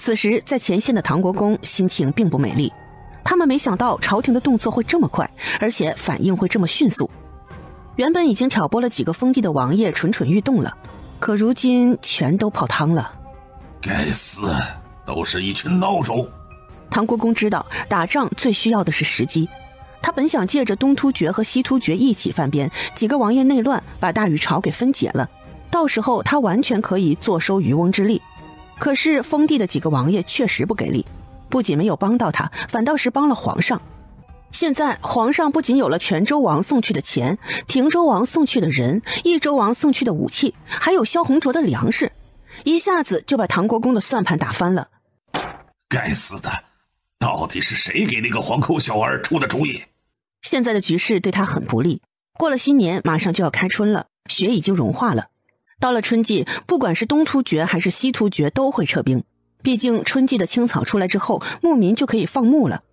此时在前线的唐国公心情并不美丽，他们没想到朝廷的动作会这么快，而且反应会这么迅速。原本已经挑拨了几个封地的王爷蠢蠢欲动了，可如今全都泡汤了。该死，都是一群孬种。唐国公知道打仗最需要的是时机，他本想借着东突厥和西突厥一起犯边，几个王爷内乱，把大禹朝给分解了，到时候他完全可以坐收渔翁之利。可是封地的几个王爷确实不给力，不仅没有帮到他，反倒是帮了皇上。现在皇上不仅有了泉州王送去的钱，亭州王送去的人，益州王送去的武器，还有萧红卓的粮食，一下子就把唐国公的算盘打翻了。该死的，到底是谁给那个黄口小儿出的主意？现在的局势对他很不利，过了新年马上就要开春了，雪已经融化了。到了春季，不管是东突厥还是西突厥都会撤兵，毕竟春季的青草出来之后，牧民就可以放牧了。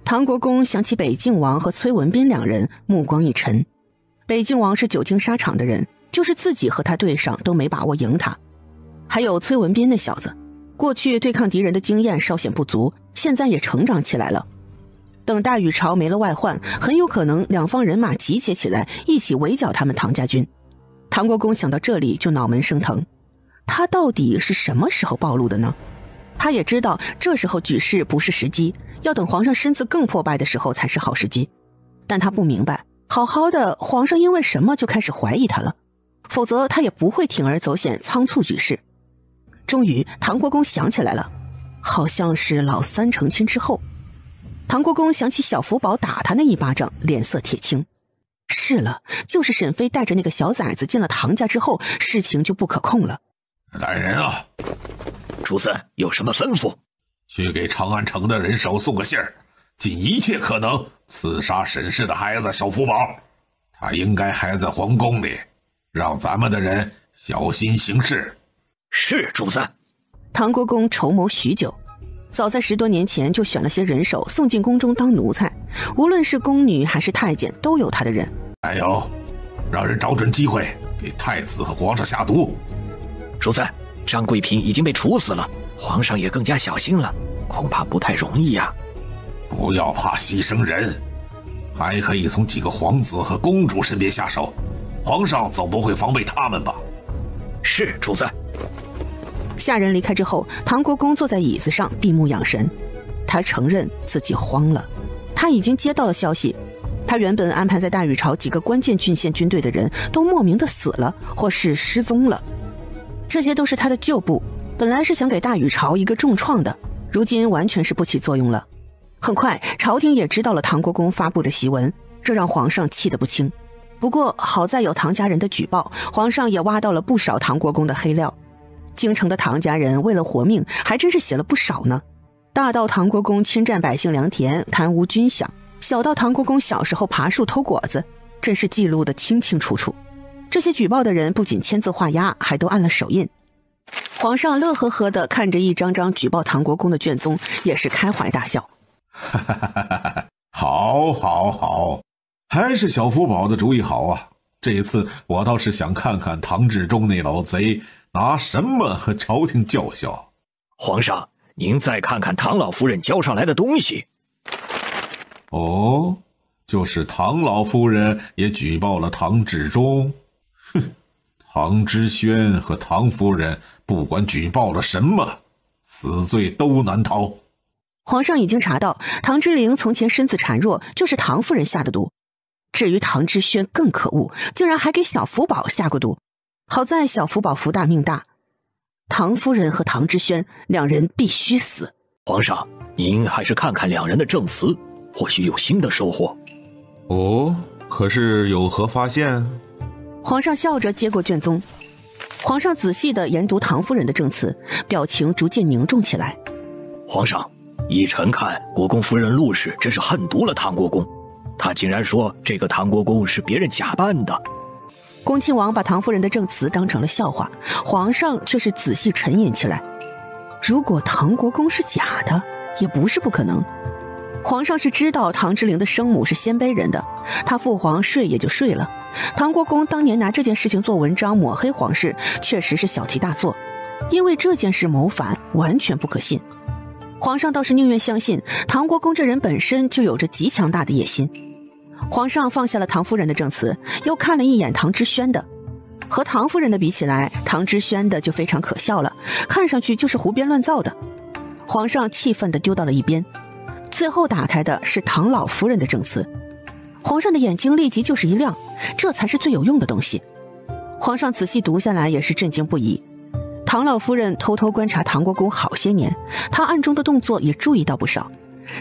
唐国公想起北静王和崔文斌两人，目光一沉。北静王是久经沙场的人，就是自己和他对上都没把握赢他。还有崔文斌那小子，过去对抗敌人的经验稍显不足，现在也成长起来了。等大禹朝没了外患，很有可能两方人马集结起来，一起围剿他们唐家军。唐国公想到这里就脑门生疼，他到底是什么时候暴露的呢？他也知道这时候举事不是时机，要等皇上身子更破败的时候才是好时机。但他不明白，好好的皇上因为什么就开始怀疑他了，否则他也不会铤而走险仓促举事。终于唐国公想起来了，好像是老三成亲之后。唐国公想起小福宝打他那一巴掌，脸色铁青。是了，就是沈妃带着那个小崽子进了唐家之后，事情就不可控了。大人啊，主子有什么吩咐？去给长安城的人手送个信儿，尽一切可能刺杀沈氏的孩子小福宝，他应该还在皇宫里，让咱们的人小心行事。是主子。唐国公筹谋许久，早在10多年前就选了些人手送进宫中当奴才，无论是宫女还是太监都有他的人。还有，让人找准机会给太子和皇上下毒。主子，张贵嫔已经被处死了，皇上也更加小心了，恐怕不太容易啊。不要怕牺牲人，还可以从几个皇子和公主身边下手，皇上总不会防备他们吧？是主子。下人离开之后，唐国公坐在椅子上闭目养神。他承认自己慌了，他已经接到了消息，他原本安排在大禹朝几个关键郡县军队的人都莫名的死了，或是失踪了。这些都是他的旧部，本来是想给大禹朝一个重创的，如今完全是不起作用了。很快朝廷也知道了唐国公发布的檄文，这让皇上气得不轻。不过好在有唐家人的举报，皇上也挖到了不少唐国公的黑料。京城的唐家人为了活命还真是写了不少呢，大到唐国公侵占百姓良田贪污军饷，小到唐国公小时候爬树偷果子，真是记录得清清楚楚。这些举报的人不仅签字画押，还都按了手印。皇上乐呵呵地看着一张张举报唐国公的卷宗，也是开怀大笑。好好好，还是小福宝的主意好啊，这一次我倒是想看看唐志忠那老贼拿什么和朝廷叫嚣。皇上，您再看看唐老夫人交上来的东西。哦，就是唐老夫人也举报了唐志忠。哼，唐知轩和唐夫人不管举报了什么，死罪都难逃。皇上已经查到唐之陵从前身子孱弱，就是唐夫人下的毒。至于唐知轩更可恶，竟然还给小福宝下过毒。好在小福宝福大命大，唐夫人和唐知轩两人必须死。皇上，您还是看看两人的证词，或许有新的收获。哦，可是有何发现？皇上笑着接过卷宗，皇上仔细地研读唐夫人的证词，表情逐渐凝重起来。皇上，依臣看，国公夫人陆氏真是恨毒了唐国公，他竟然说这个唐国公是别人假扮的。恭亲王把唐夫人的证词当成了笑话，皇上却是仔细沉吟起来。如果唐国公是假的，也不是不可能。皇上是知道唐之陵的生母是鲜卑人的，他父皇睡也就睡了。唐国公当年拿这件事情做文章抹黑皇室，确实是小题大做。因为这件事谋反完全不可信。皇上倒是宁愿相信唐国公这人本身就有着极强大的野心。皇上放下了唐夫人的证词，又看了一眼唐知轩的。和唐夫人的比起来，唐知轩的就非常可笑了，看上去就是胡编乱造的。皇上气愤地丢到了一边，最后打开的是唐老夫人的证词。皇上的眼睛立即就是一亮，这才是最有用的东西。皇上仔细读下来也是震惊不已。唐老夫人偷偷观察唐国公好些年，她暗中的动作也注意到不少，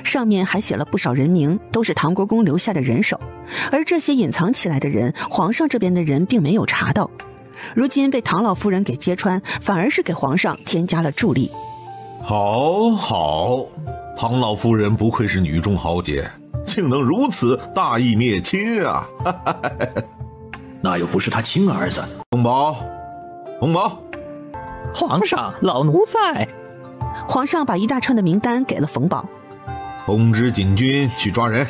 上面还写了不少人名，都是唐国公留下的人手，而这些隐藏起来的人，皇上这边的人并没有查到。如今被唐老夫人给揭穿，反而是给皇上添加了助力。好好，唐老夫人不愧是女中豪杰，竟能如此大义灭亲啊！那又不是他亲儿子。冯宝，冯宝，皇上，老奴在。皇上把一大串的名单给了冯宝，通知禁军去抓人，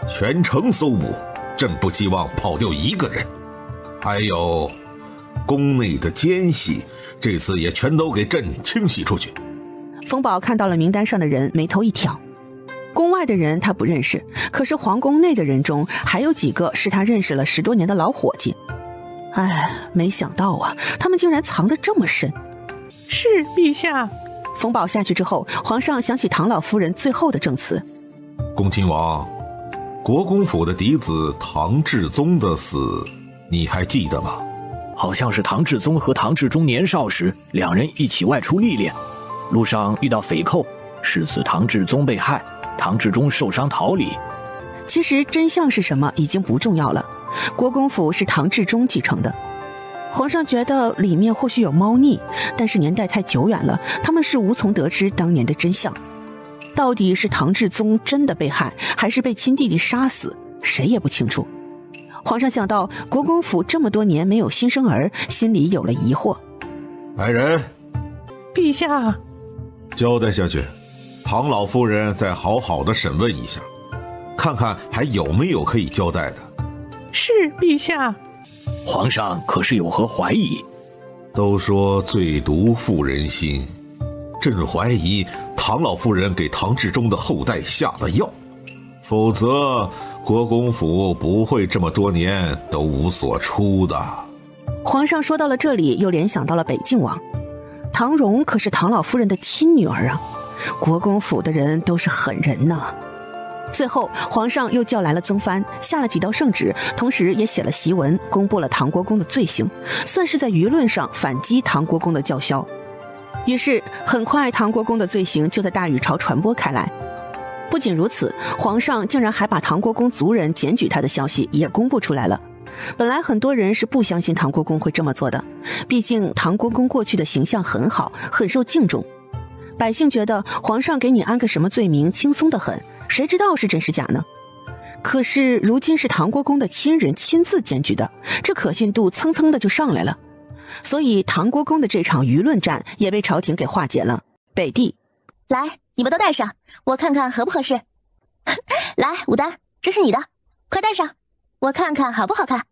全城搜捕，朕不希望跑掉一个人。还有宫内的奸细，这次也全都给朕清洗出去。冯宝看到了名单上的人，眉头一挑。宫外的人他不认识，可是皇宫内的人中还有几个是他认识了10多年的老伙计。哎，没想到啊，他们竟然藏得这么深。是陛下。冯宝下去之后，皇上想起唐老夫人最后的证词。恭亲王，国公府的嫡子唐志宗的死，你还记得吗？好像是唐志宗和唐志忠年少时，两人一起外出历练，路上遇到匪寇，是死唐志宗被害，唐志忠受伤逃离。其实真相是什么已经不重要了，国公府是唐志忠继承的。皇上觉得里面或许有猫腻，但是年代太久远了，他们是无从得知当年的真相。到底是唐志宗真的被害，还是被亲弟弟杀死，谁也不清楚。皇上想到国公府这么多年没有新生儿，心里有了疑惑。来人，陛下，交代下去，唐老夫人再好好的审问一下，看看还有没有可以交代的。是陛下。皇上可是有何怀疑？都说最毒妇人心，朕怀疑唐老夫人给唐志忠的后代下了药，否则国公府不会这么多年都无所出的。皇上说到了这里，又联想到了北静王。唐荣可是唐老夫人的亲女儿啊，国公府的人都是狠人呐。最后皇上又叫来了曾藩，下了几道圣旨，同时也写了檄文，公布了唐国公的罪行，算是在舆论上反击唐国公的叫嚣。于是很快唐国公的罪行就在大禹朝传播开来。不仅如此，皇上竟然还把唐国公族人检举他的消息也公布出来了。本来很多人是不相信唐国公会这么做的，毕竟唐国公过去的形象很好，很受敬重。百姓觉得皇上给你安个什么罪名轻松得很，谁知道是真是假呢？可是如今是唐国公的亲人亲自检举的，这可信度蹭蹭的就上来了。所以唐国公的这场舆论战也被朝廷给化解了。北地，来，你们都戴上，我看看合不合适。来，武丹，这是你的，快戴上，我看看好不好看。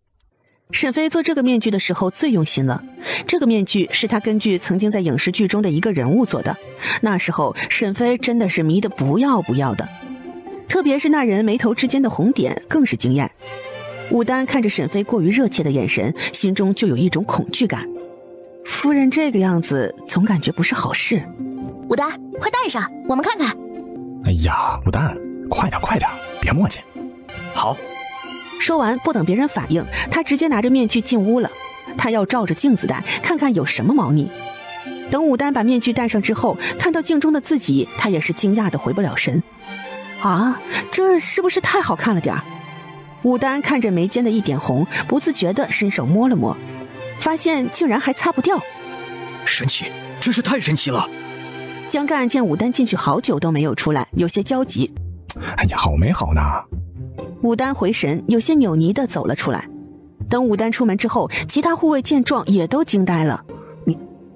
沈飞做这个面具的时候最用心了，这个面具是他根据曾经在影视剧中的一个人物做的，那时候沈飞真的是迷得不要不要的，特别是那人眉头之间的红点更是惊艳。武丹看着沈飞过于热切的眼神，心中就有一种恐惧感。夫人这个样子总感觉不是好事。武丹，快戴上，我们看看。哎呀，武丹，快点，别磨叽。好。说完不等别人反应，他直接拿着面具进屋了。他要照着镜子戴，看看有什么猫腻。等武丹把面具戴上之后，看到镜中的自己，他也是惊讶的回不了神。啊，这是不是太好看了点儿？武丹看着眉间的一点红，不自觉地伸手摸了摸，发现竟然还擦不掉。神奇，真是太神奇了。江干见武丹进去好久都没有出来，有些焦急。哎呀，好没好呢？武丹回神，有些扭捏地走了出来。等武丹出门之后，其他护卫见状也都惊呆了。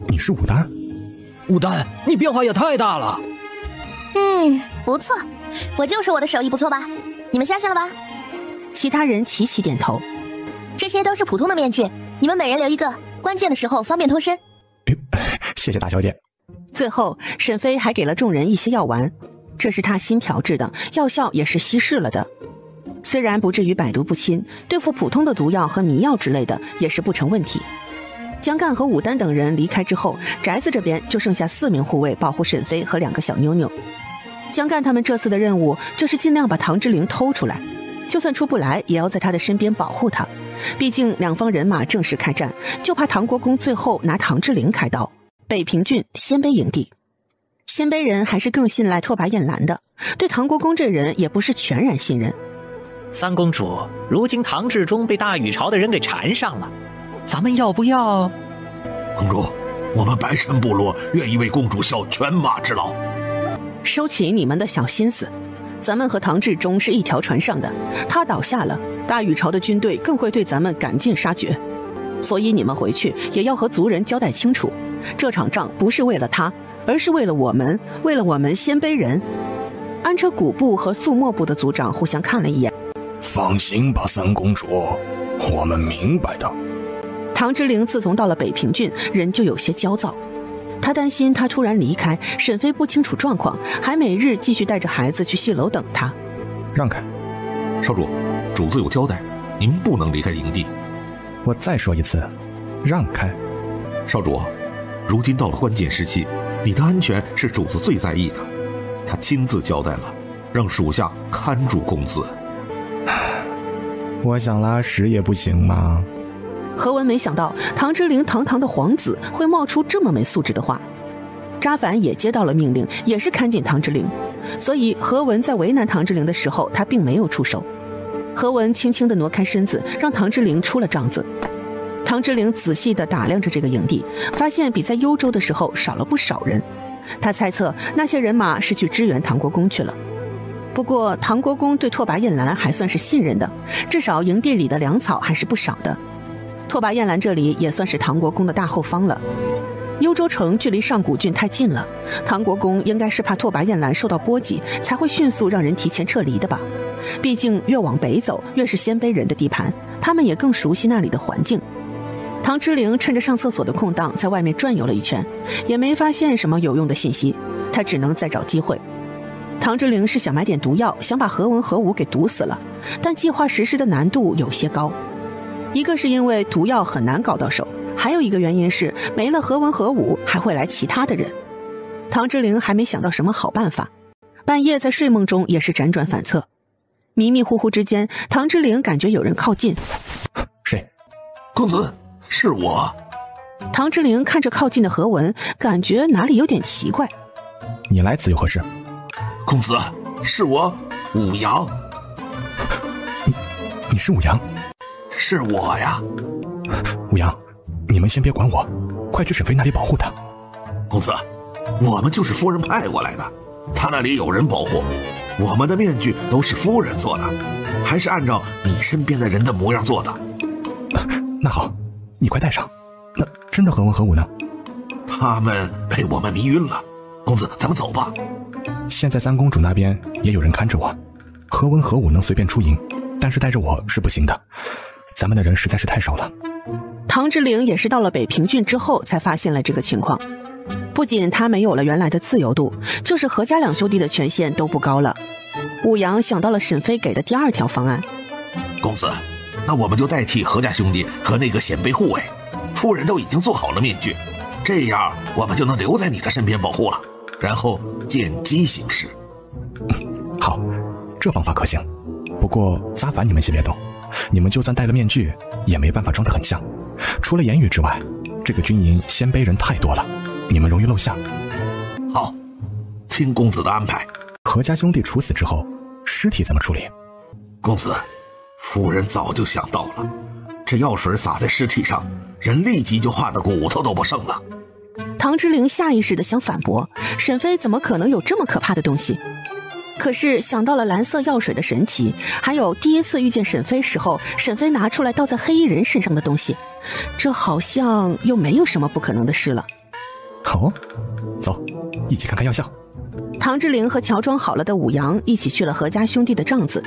你是武丹？武丹，你变化也太大了。不错，我就说我的手艺不错吧？你们相信了吧？其他人齐齐点头。这些都是普通的面具，你们每人留一个，关键的时候方便脱身。谢谢大小姐。最后，沈飞还给了众人一些药丸，这是他新调制的，药效也是稀释了的。虽然不至于百毒不侵，对付普通的毒药和迷药之类的也是不成问题。江干和武丹等人离开之后，宅子这边就剩下4名护卫保护沈飞和2个小妞妞。江干他们这次的任务就是尽量把唐之灵偷出来，就算出不来也要在他的身边保护他，毕竟两方人马正式开战，就怕唐国公最后拿唐之灵开刀。北平郡鲜卑营地，鲜卑人还是更信赖拓跋雁兰的，对唐国公这人也不是全然信任。三公主，如今唐志忠被大禹朝的人给缠上了，咱们要不要？公主，我们白山部落愿意为公主效犬马之劳。收起你们的小心思，咱们和唐志忠是一条船上的，他倒下了，大禹朝的军队更会对咱们赶尽杀绝。所以你们回去也要和族人交代清楚，这场仗不是为了他，而是为了我们，为了我们鲜卑人。安车古部和肃墨部的族长互相看了一眼。放心吧，三公主，我们明白的。唐之灵自从到了北平郡，人就有些焦躁。他担心他突然离开，沈飞不清楚状况，还每日继续带着孩子去戏楼等他。让开，少主，主子有交代，您不能离开营地。我再说一次，让开。少主，如今到了关键时期，你的安全是主子最在意的。他亲自交代了，让属下看住公子。我想拉屎也不行吗？何文没想到唐之灵堂堂的皇子会冒出这么没素质的话。扎凡也接到了命令，也是看紧唐之灵，所以何文在为难唐之灵的时候，他并没有出手。何文轻轻地挪开身子，让唐之灵出了帐子。唐之灵仔细地打量着这个营地，发现比在幽州的时候少了不少人。他猜测那些人马是去支援唐国公去了。不过唐国公对拓跋雁兰还算是信任的，至少营地里的粮草还是不少的。拓跋雁兰这里也算是唐国公的大后方了。幽州城距离上古郡太近了，唐国公应该是怕拓跋雁兰受到波及，才会迅速让人提前撤离的吧。毕竟越往北走，越是鲜卑人的地盘，他们也更熟悉那里的环境。唐之灵趁着上厕所的空档，在外面转悠了一圈，也没发现什么有用的信息，他只能再找机会。唐之灵是想买点毒药，想把何文何武给毒死了，但计划实施的难度有些高。一个是因为毒药很难搞到手，还有一个原因是没了何文何武，还会来其他的人。唐之灵还没想到什么好办法，半夜在睡梦中也是辗转反侧。迷迷糊糊之间，唐之灵感觉有人靠近。谁？公子，是我。唐之灵看着靠近的何文，感觉哪里有点奇怪。你来此有何事？公子，是我，武阳。你是武阳？是我呀。武阳，你们先别管我，快去沈飞那里保护他。公子，我们就是夫人派过来的，他那里有人保护。我们的面具都是夫人做的，还是按照你身边的人的模样做的。那好，你快戴上。那真的何文何武呢？他们被我们迷晕了。公子，咱们走吧。现在三公主那边也有人看着我，何文何武能随便出营，但是带着我是不行的，咱们的人实在是太少了。唐之灵也是到了北平郡之后才发现了这个情况，不仅他没有了原来的自由度，就是何家两兄弟的权限都不高了。武阳想到了沈飞给的第2条方案。公子，那我们就代替何家兄弟和那个鲜卑护卫，夫人都已经做好了面具，这样我们就能留在你的身边保护了，然后见机行事。好，这方法可行。不过扎凡你们先别动，你们就算戴了面具也没办法装得很像，除了言语之外，这个军营鲜卑人太多了，你们容易露馅。好，听公子的安排。何家兄弟处死之后，尸体怎么处理？公子，夫人早就想到了，这药水洒在尸体上，人立即就化得骨头都不剩了。唐之灵下意识地想反驳，沈飞怎么可能有这么可怕的东西？可是想到了蓝色药水的神奇，还有第一次遇见沈飞时候，沈飞拿出来倒在黑衣人身上的东西，这好像又没有什么不可能的事了。好，走，一起看看药效。唐之灵和乔装好了的武阳一起去了何家兄弟的帐子，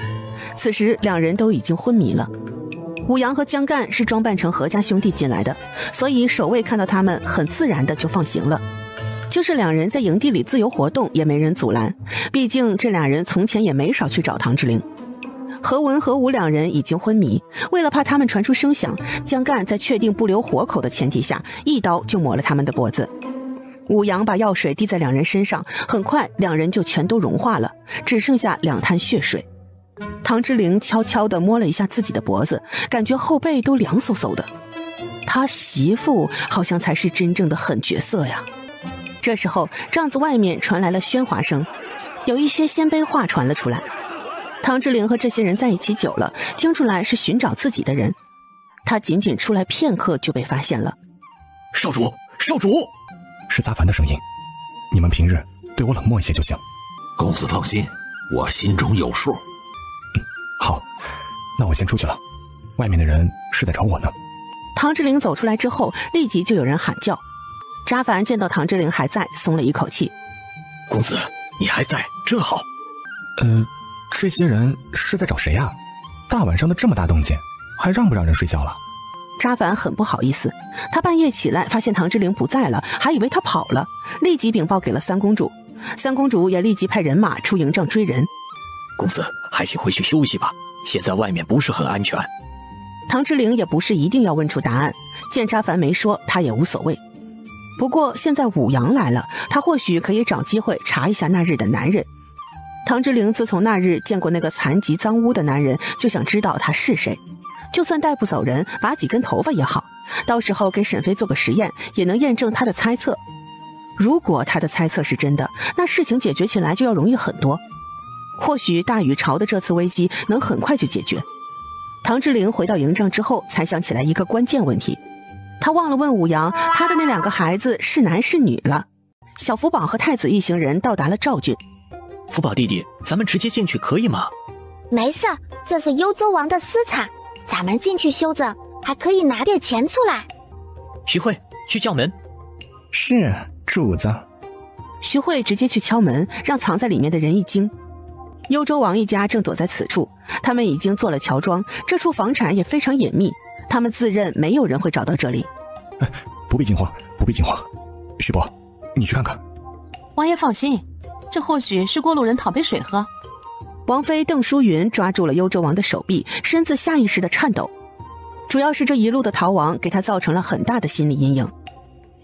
此时两人都已经昏迷了。武阳和江干是装扮成何家兄弟进来的，所以守卫看到他们很自然的就放行了。就是两人在营地里自由活动也没人阻拦，毕竟这俩人从前也没少去找唐之灵。何文和武两人已经昏迷，为了怕他们传出声响，江干在确定不留活口的前提下，一刀就抹了他们的脖子。武阳把药水滴在两人身上，很快两人就全都融化了，只剩下2滩血水。唐之灵悄悄地摸了一下自己的脖子，感觉后背都凉飕飕的。他媳妇好像才是真正的狠角色呀。这时候帐子外面传来了喧哗声，有一些鲜卑话传了出来。唐之灵和这些人在一起久了，听出来是寻找自己的人。他仅仅出来片刻就被发现了。少主，少主，是杂凡的声音。你们平日对我冷漠一些就行。公子放心，我心中有数。好，那我先出去了，外面的人是在找我呢。唐之灵走出来之后，立即就有人喊叫。扎凡见到唐之灵还在，松了一口气。公子，你还在，真好。这些人是在找谁啊？大晚上的这么大动静，还让不让人睡觉了？扎凡很不好意思，他半夜起来发现唐之灵不在了，还以为他跑了，立即禀报给了三公主。三公主也立即派人马出营帐追人。公子，还请回去休息吧，现在外面不是很安全。唐之灵也不是一定要问出答案，见扎凡没说，他也无所谓。不过现在武阳来了，他或许可以找机会查一下那日的男人。唐之灵自从那日见过那个残疾脏污的男人，就想知道他是谁，就算带不走人，拔几根头发也好，到时候给沈飞做个实验，也能验证他的猜测。如果他的猜测是真的，那事情解决起来就要容易很多。或许大禹朝的这次危机能很快就解决。唐之灵回到营帐之后，才想起来一个关键问题，他忘了问武阳，他的那2个孩子是男是女了。小福宝和太子一行人到达了赵郡。福宝弟弟，咱们直接进去可以吗？没事，这是幽州王的私产，咱们进去休整，还可以拿点钱出来。徐慧，去叫门。是，主子。徐慧直接去敲门，让藏在里面的人一惊。幽州王一家正躲在此处，他们已经做了乔装，这处房产也非常隐秘，他们自认没有人会找到这里。不必惊慌，不必惊慌。徐伯，你去看看。王爷放心，这或许是过路人讨杯水喝。王妃邓淑云抓住了幽州王的手臂，身子下意识地颤抖。主要是这一路的逃亡给他造成了很大的心理阴影。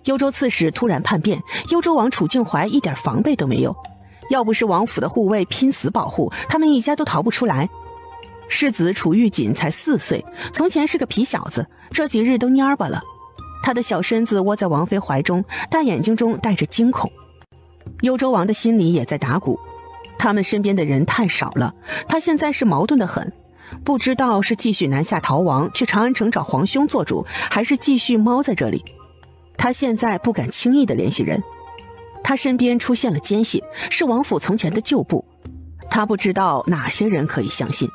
幽州刺史突然叛变，幽州王楚静怀一点防备都没有，要不是王府的护卫拼死保护，他们一家都逃不出来。世子楚玉锦才4岁，从前是个皮小子，这几日都蔫巴了。他的小身子窝在王妃怀中，大眼睛中带着惊恐。幽州王的心里也在打鼓，他们身边的人太少了，他现在是矛盾得很，不知道是继续南下逃亡去长安城找皇兄做主，还是继续猫在这里。他现在不敢轻易地联系人，他身边出现了奸细，是王府从前的旧部，他不知道哪些人可以相信。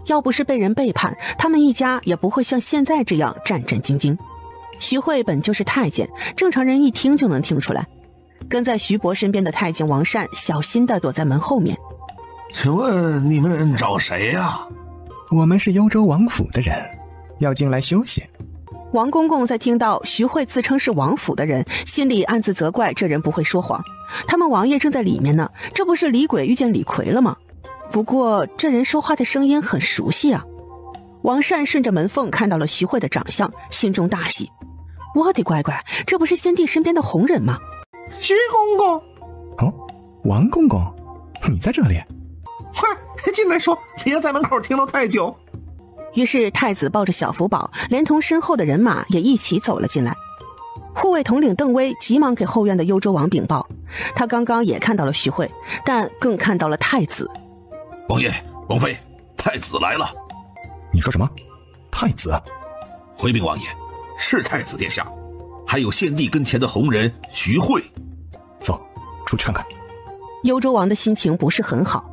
要不是被人背叛，他们一家也不会像现在这样战战兢兢。徐慧本就是太监，正常人一听就能听出来。跟在徐伯身边的太监王善小心地躲在门后面。请问你们找谁呀？我们是幽州王府的人，要进来休息。王公公在听到徐慧自称是王府的人，心里暗自责怪这人不会说谎。他们王爷正在里面呢，这不是李鬼遇见李逵了吗？不过这人说话的声音很熟悉啊。王善顺着门缝看到了徐慧的长相，心中大喜。我的乖乖，这不是先帝身边的红人吗？徐公公。哦，王公公，你在这里？快进来说，别在门口停留太久。于是太子抱着小福宝，连同身后的人马也一起走了进来。护卫统领邓威急忙给后院的幽州王禀报，他刚刚也看到了徐慧，但更看到了太子。王爷，王妃，太子来了。你说什么？太子？回禀王爷，是太子殿下，还有献帝跟前的红人徐慧。走，出去看看。幽州王的心情不是很好，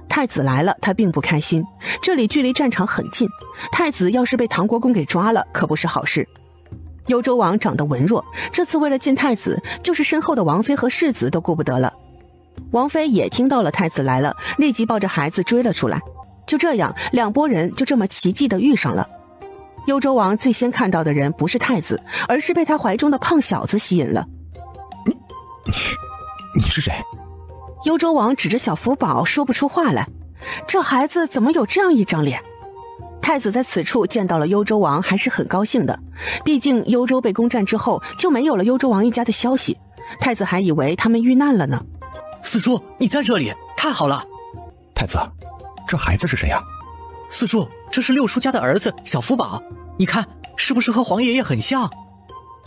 太子来了，他并不开心。这里距离战场很近，太子要是被唐国公给抓了，可不是好事。幽州王长得文弱，这次为了见太子，就是身后的王妃和世子都顾不得了。王妃也听到了太子来了，立即抱着孩子追了出来。就这样，两拨人就这么奇迹地遇上了。幽州王最先看到的人不是太子，而是被他怀中的胖小子吸引了。你是谁？幽州王指着小福宝说不出话来，这孩子怎么有这样一张脸？太子在此处见到了幽州王还是很高兴的，毕竟幽州被攻占之后就没有了幽州王一家的消息，太子还以为他们遇难了呢。四叔，你在这里，太好了。太子，这孩子是谁呀？四叔，这是六叔家的儿子小福宝，你看是不是和皇爷爷很像？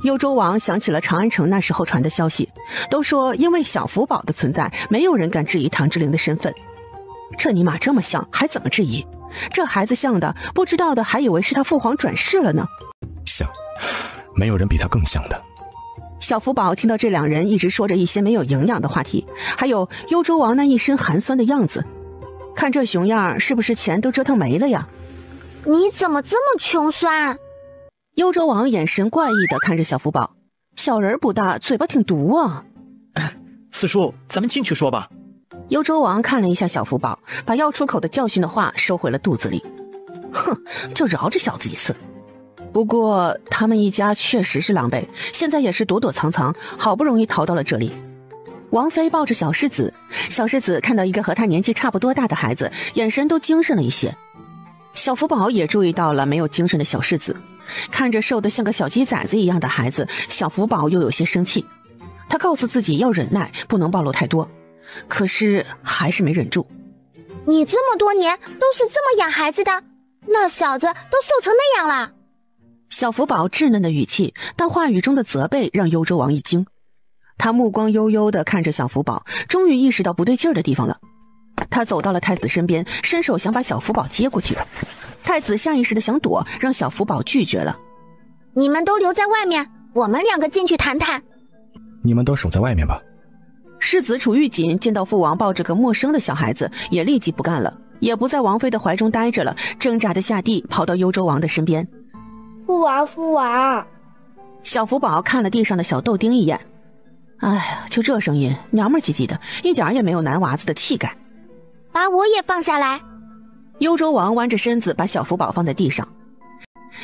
幽州王想起了长安城那时候传的消息，都说因为小福宝的存在，没有人敢质疑唐之灵的身份。这尼玛这么像，还怎么质疑？这孩子像的，不知道的还以为是他父皇转世了呢。像，没有人比他更像的。小福宝听到这两人一直说着一些没有营养的话题，还有幽州王那一身寒酸的样子，看这熊样，是不是钱都折腾没了呀？你怎么这么穷酸？幽州王眼神怪异地看着小福宝，小人不大，嘴巴挺毒啊。四叔，咱们进去说吧。幽州王看了一下小福宝，把要出口的教训的话收回了肚子里。哼，就饶这小子一次。不过他们一家确实是狼狈，现在也是躲躲藏藏，好不容易逃到了这里。王妃抱着小世子，小世子看到一个和他年纪差不多大的孩子，眼神都精神了一些。小福宝也注意到了没有精神的小世子，看着瘦得像个小鸡崽子一样的孩子，小福宝又有些生气。他告诉自己要忍耐，不能暴露太多，可是还是没忍住。你这么多年都是这么养孩子的，那小子都瘦成那样了。小福宝稚嫩的语气，但话语中的责备让幽州王一惊。他目光悠悠地看着小福宝，终于意识到不对劲儿的地方了。他走到了太子身边，伸手想把小福宝接过去。太子下意识地想躲，让小福宝拒绝了。你们都留在外面，我们两个进去谈谈。你们都守在外面吧。世子楚玉锦见到父王抱着个陌生的小孩子，也立即不干了，也不在王妃的怀中待着了，挣扎地下地跑到幽州王的身边。父王，父王。小福宝看了地上的小豆丁一眼，哎呀，就这声音，娘们唧唧的，一点也没有男娃子的气概。把我也放下来。幽州王弯着身子把小福宝放在地上。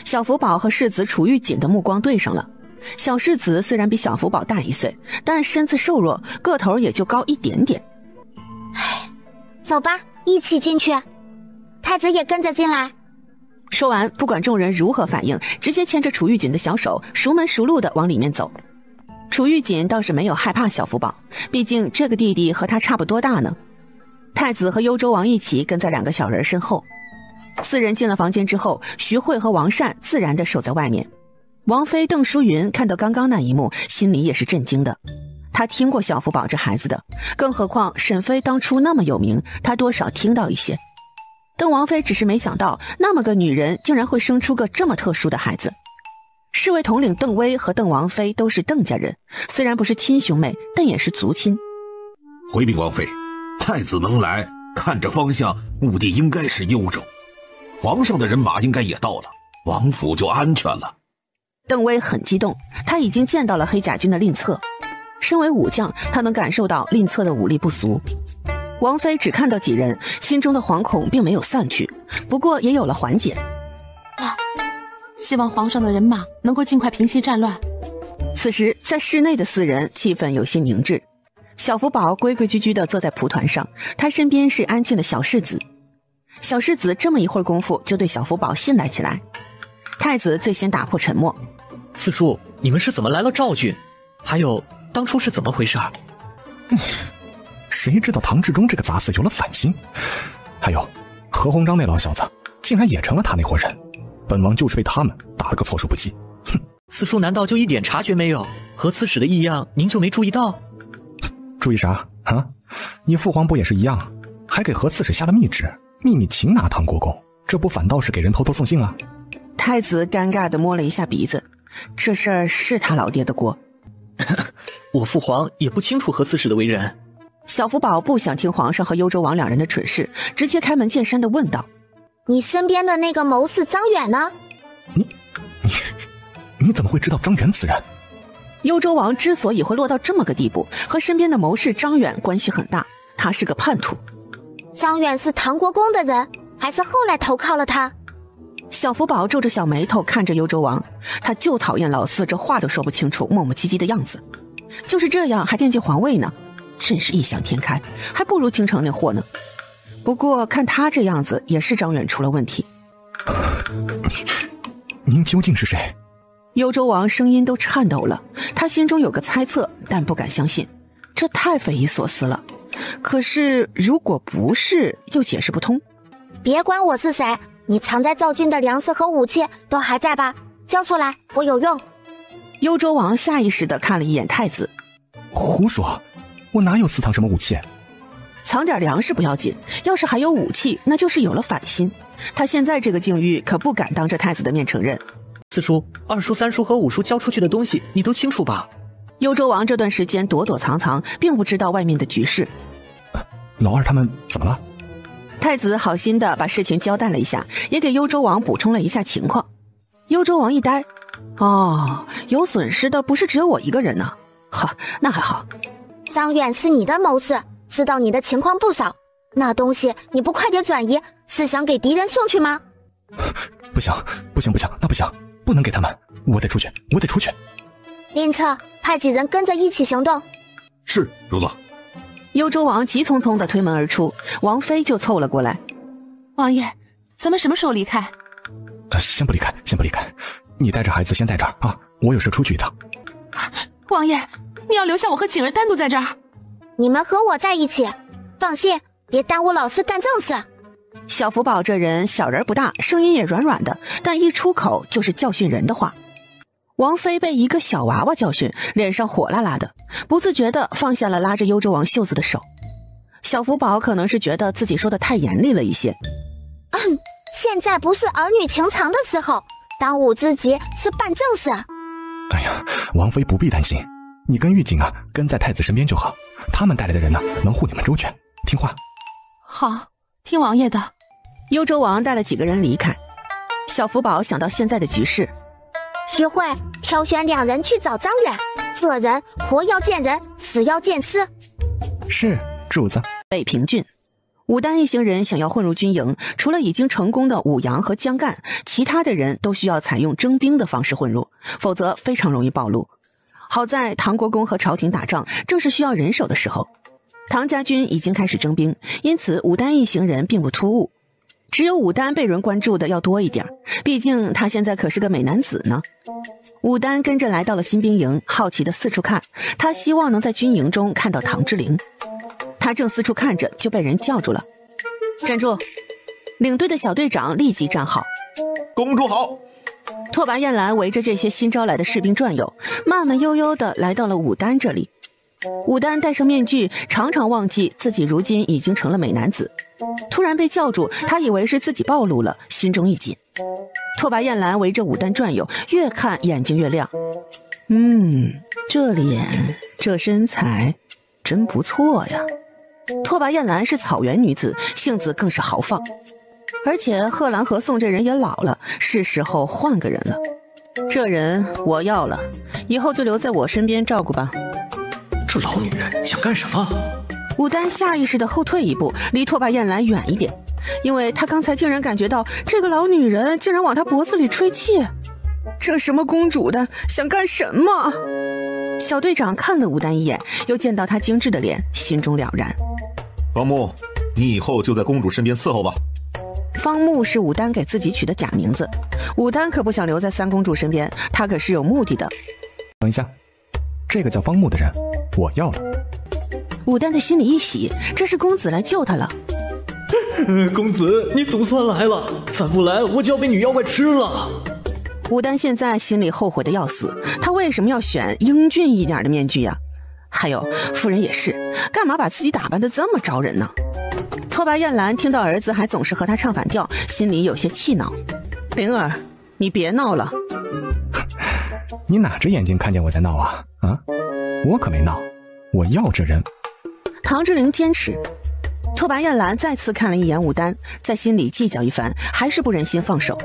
小福宝和世子楚玉锦的目光对上了。小世子虽然比小福宝大1岁，但身子瘦弱，个头也就高一点点。走吧，一起进去。太子也跟着进来。说完，不管众人如何反应，直接牵着楚玉锦的小手，熟门熟路地往里面走。楚玉锦倒是没有害怕小福宝，毕竟这个弟弟和他差不多大呢。太子和幽州王一起跟在2个小人身后。4人进了房间之后，徐慧和王善自然地守在外面。王妃邓淑云看到刚刚那一幕，心里也是震惊的。她听过小福宝这孩子的，更何况沈妃当初那么有名，她多少听到一些。邓王妃只是没想到，那么个女人竟然会生出个这么特殊的孩子。侍卫统领邓威和邓王妃都是邓家人，虽然不是亲兄妹，但也是族亲。回禀王妃，太子能来，看这方向，目的应该是幽州，皇上的人马应该也到了，王府就安全了。邓威很激动，他已经见到了黑甲军的令策。身为武将，他能感受到令策的武力不俗。王妃只看到几人，心中的惶恐并没有散去，不过也有了缓解。希望皇上的人马能够尽快平息战乱。此时在室内的4人气氛有些凝滞。小福宝规规矩矩地坐在蒲团上，他身边是安静的小世子。小世子这么一会儿功夫就对小福宝信赖起来。太子最先打破沉默。四叔，你们是怎么来了赵郡？还有当初是怎么回事？谁知道唐志忠这个杂碎有了反心？还有何鸿章那老小子竟然也成了他那伙人，本王就是被他们打了个措手不及。哼，四叔难道就一点察觉没有？和刺史的异样您就没注意到？注意啥啊？你父皇不也是一样，还给何刺史下了密旨，秘密擒拿唐国公，这不反倒是给人偷偷送信了？太子尴尬地摸了一下鼻子，这事儿是他老爹的锅。我父皇也不清楚何刺史的为人。小福宝不想听皇上和幽州王2人的蠢事，直接开门见山地问道：你身边的那个谋士张远呢？你怎么会知道张远此人？幽州王之所以会落到这么个地步，和身边的谋士张远关系很大，他是个叛徒。张远是唐国公的人，还是后来投靠了他？小福宝皱着小眉头看着幽州王，他就讨厌老四这话都说不清楚磨磨唧唧的样子，就是这样还惦记皇位呢，真是异想天开，还不如京城那货呢。不过看他这样子也是张远出了问题。您究竟是谁？幽州王声音都颤抖了，他心中有个猜测，但不敢相信，这太匪夷所思了。可是如果不是又解释不通。别管我是谁，你藏在赵军的粮食和武器都还在吧？交出来，我有用。幽州王下意识地看了一眼太子。胡说，我哪有私藏什么武器？藏点粮食不要紧，要是还有武器，那就是有了反心。他现在这个境遇可不敢当着太子的面承认。四叔、二叔、三叔和五叔交出去的东西你都清楚吧？幽州王这段时间躲躲藏藏，并不知道外面的局势。老二他们怎么了？太子好心的把事情交代了一下，也给幽州王补充了一下情况。幽州王一呆，哦，有损失的不是只有我一个人呢。哈，那还好。张远是你的谋士，知道你的情况不少，那东西你不快点转移，是想给敌人送去吗？不行，那不行，不能给他们，我得出去。林策，派几人跟着一起行动。是，主子。幽州王急匆匆地推门而出，王妃就凑了过来。王爷，咱们什么时候离开？先不离开，你带着孩子先在这儿啊，我有事出去一趟。王爷，你要留下我和景儿单独在这儿？你们和我在一起，放心，别耽误老四干正事。小福宝这人小人不大，声音也软软的，但一出口就是教训人的话。王妃被一个小娃娃教训，脸上火辣辣的，不自觉地放下了拉着幽州王袖子的手。小福宝可能是觉得自己说的太严厉了一些。现在不是儿女情长的时候，当务之急是办正事。哎呀，王妃不必担心，你跟玉景啊跟在太子身边就好，他们带来的人呢能护你们周全，听话。好，听王爷的。幽州王带了几个人离开。小福宝想到现在的局势，徐慧挑选2人去找张远，这人活要见人，死要见尸。是，主子。北平郡武丹一行人想要混入军营，除了已经成功的武阳和江干，其他的人都需要采用征兵的方式混入，否则非常容易暴露。好在唐国公和朝廷打仗正是需要人手的时候，唐家军已经开始征兵，因此武丹一行人并不突兀。只有武丹被人关注的要多一点，毕竟他现在可是个美男子呢。武丹跟着来到了新兵营，好奇的四处看，他希望能在军营中看到唐之灵。他正四处看着，就被人叫住了。站住！领队的小队长立即站好。公主好。拓跋雁兰围着这些新招来的士兵转悠，慢慢悠悠地来到了武丹这里。武丹戴上面具，常常忘记自己如今已经成了美男子。突然被叫住，他以为是自己暴露了，心中一紧。拓跋雁兰围着武丹转悠，越看眼睛越亮。这脸这身材真不错呀。拓跋雁兰是草原女子，性子更是豪放，而且贺兰和宋这人也老了，是时候换个人了。这人我要了，以后就留在我身边照顾吧。这老女人想干什么？武丹下意识地后退一步，离拓跋雁兰远一点，因为他刚才竟然感觉到这个老女人竟然往他脖子里吹气。这什么公主的，想干什么？小队长看了武丹一眼，又见到他精致的脸，心中了然。方木，你以后就在公主身边伺候吧。方木是武丹给自己取的假名字，武丹可不想留在三公主身边，他可是有目的的。等一下，这个叫方木的人我要了。武丹的心里一喜，这是公子来救他了。公子，你总算来了，再不来我就要被女妖怪吃了。武丹现在心里后悔的要死，他为什么要选英俊一点的面具呀？还有夫人也是，干嘛把自己打扮得这么招人呢？拓跋雁兰听到儿子还总是和他唱反调，心里有些气恼。灵儿，你别闹了。你哪只眼睛看见我在闹啊？我可没闹，我要这人。唐之灵坚持。拓跋雁兰再次看了一眼武丹，在心里计较一番，还是不忍心放手。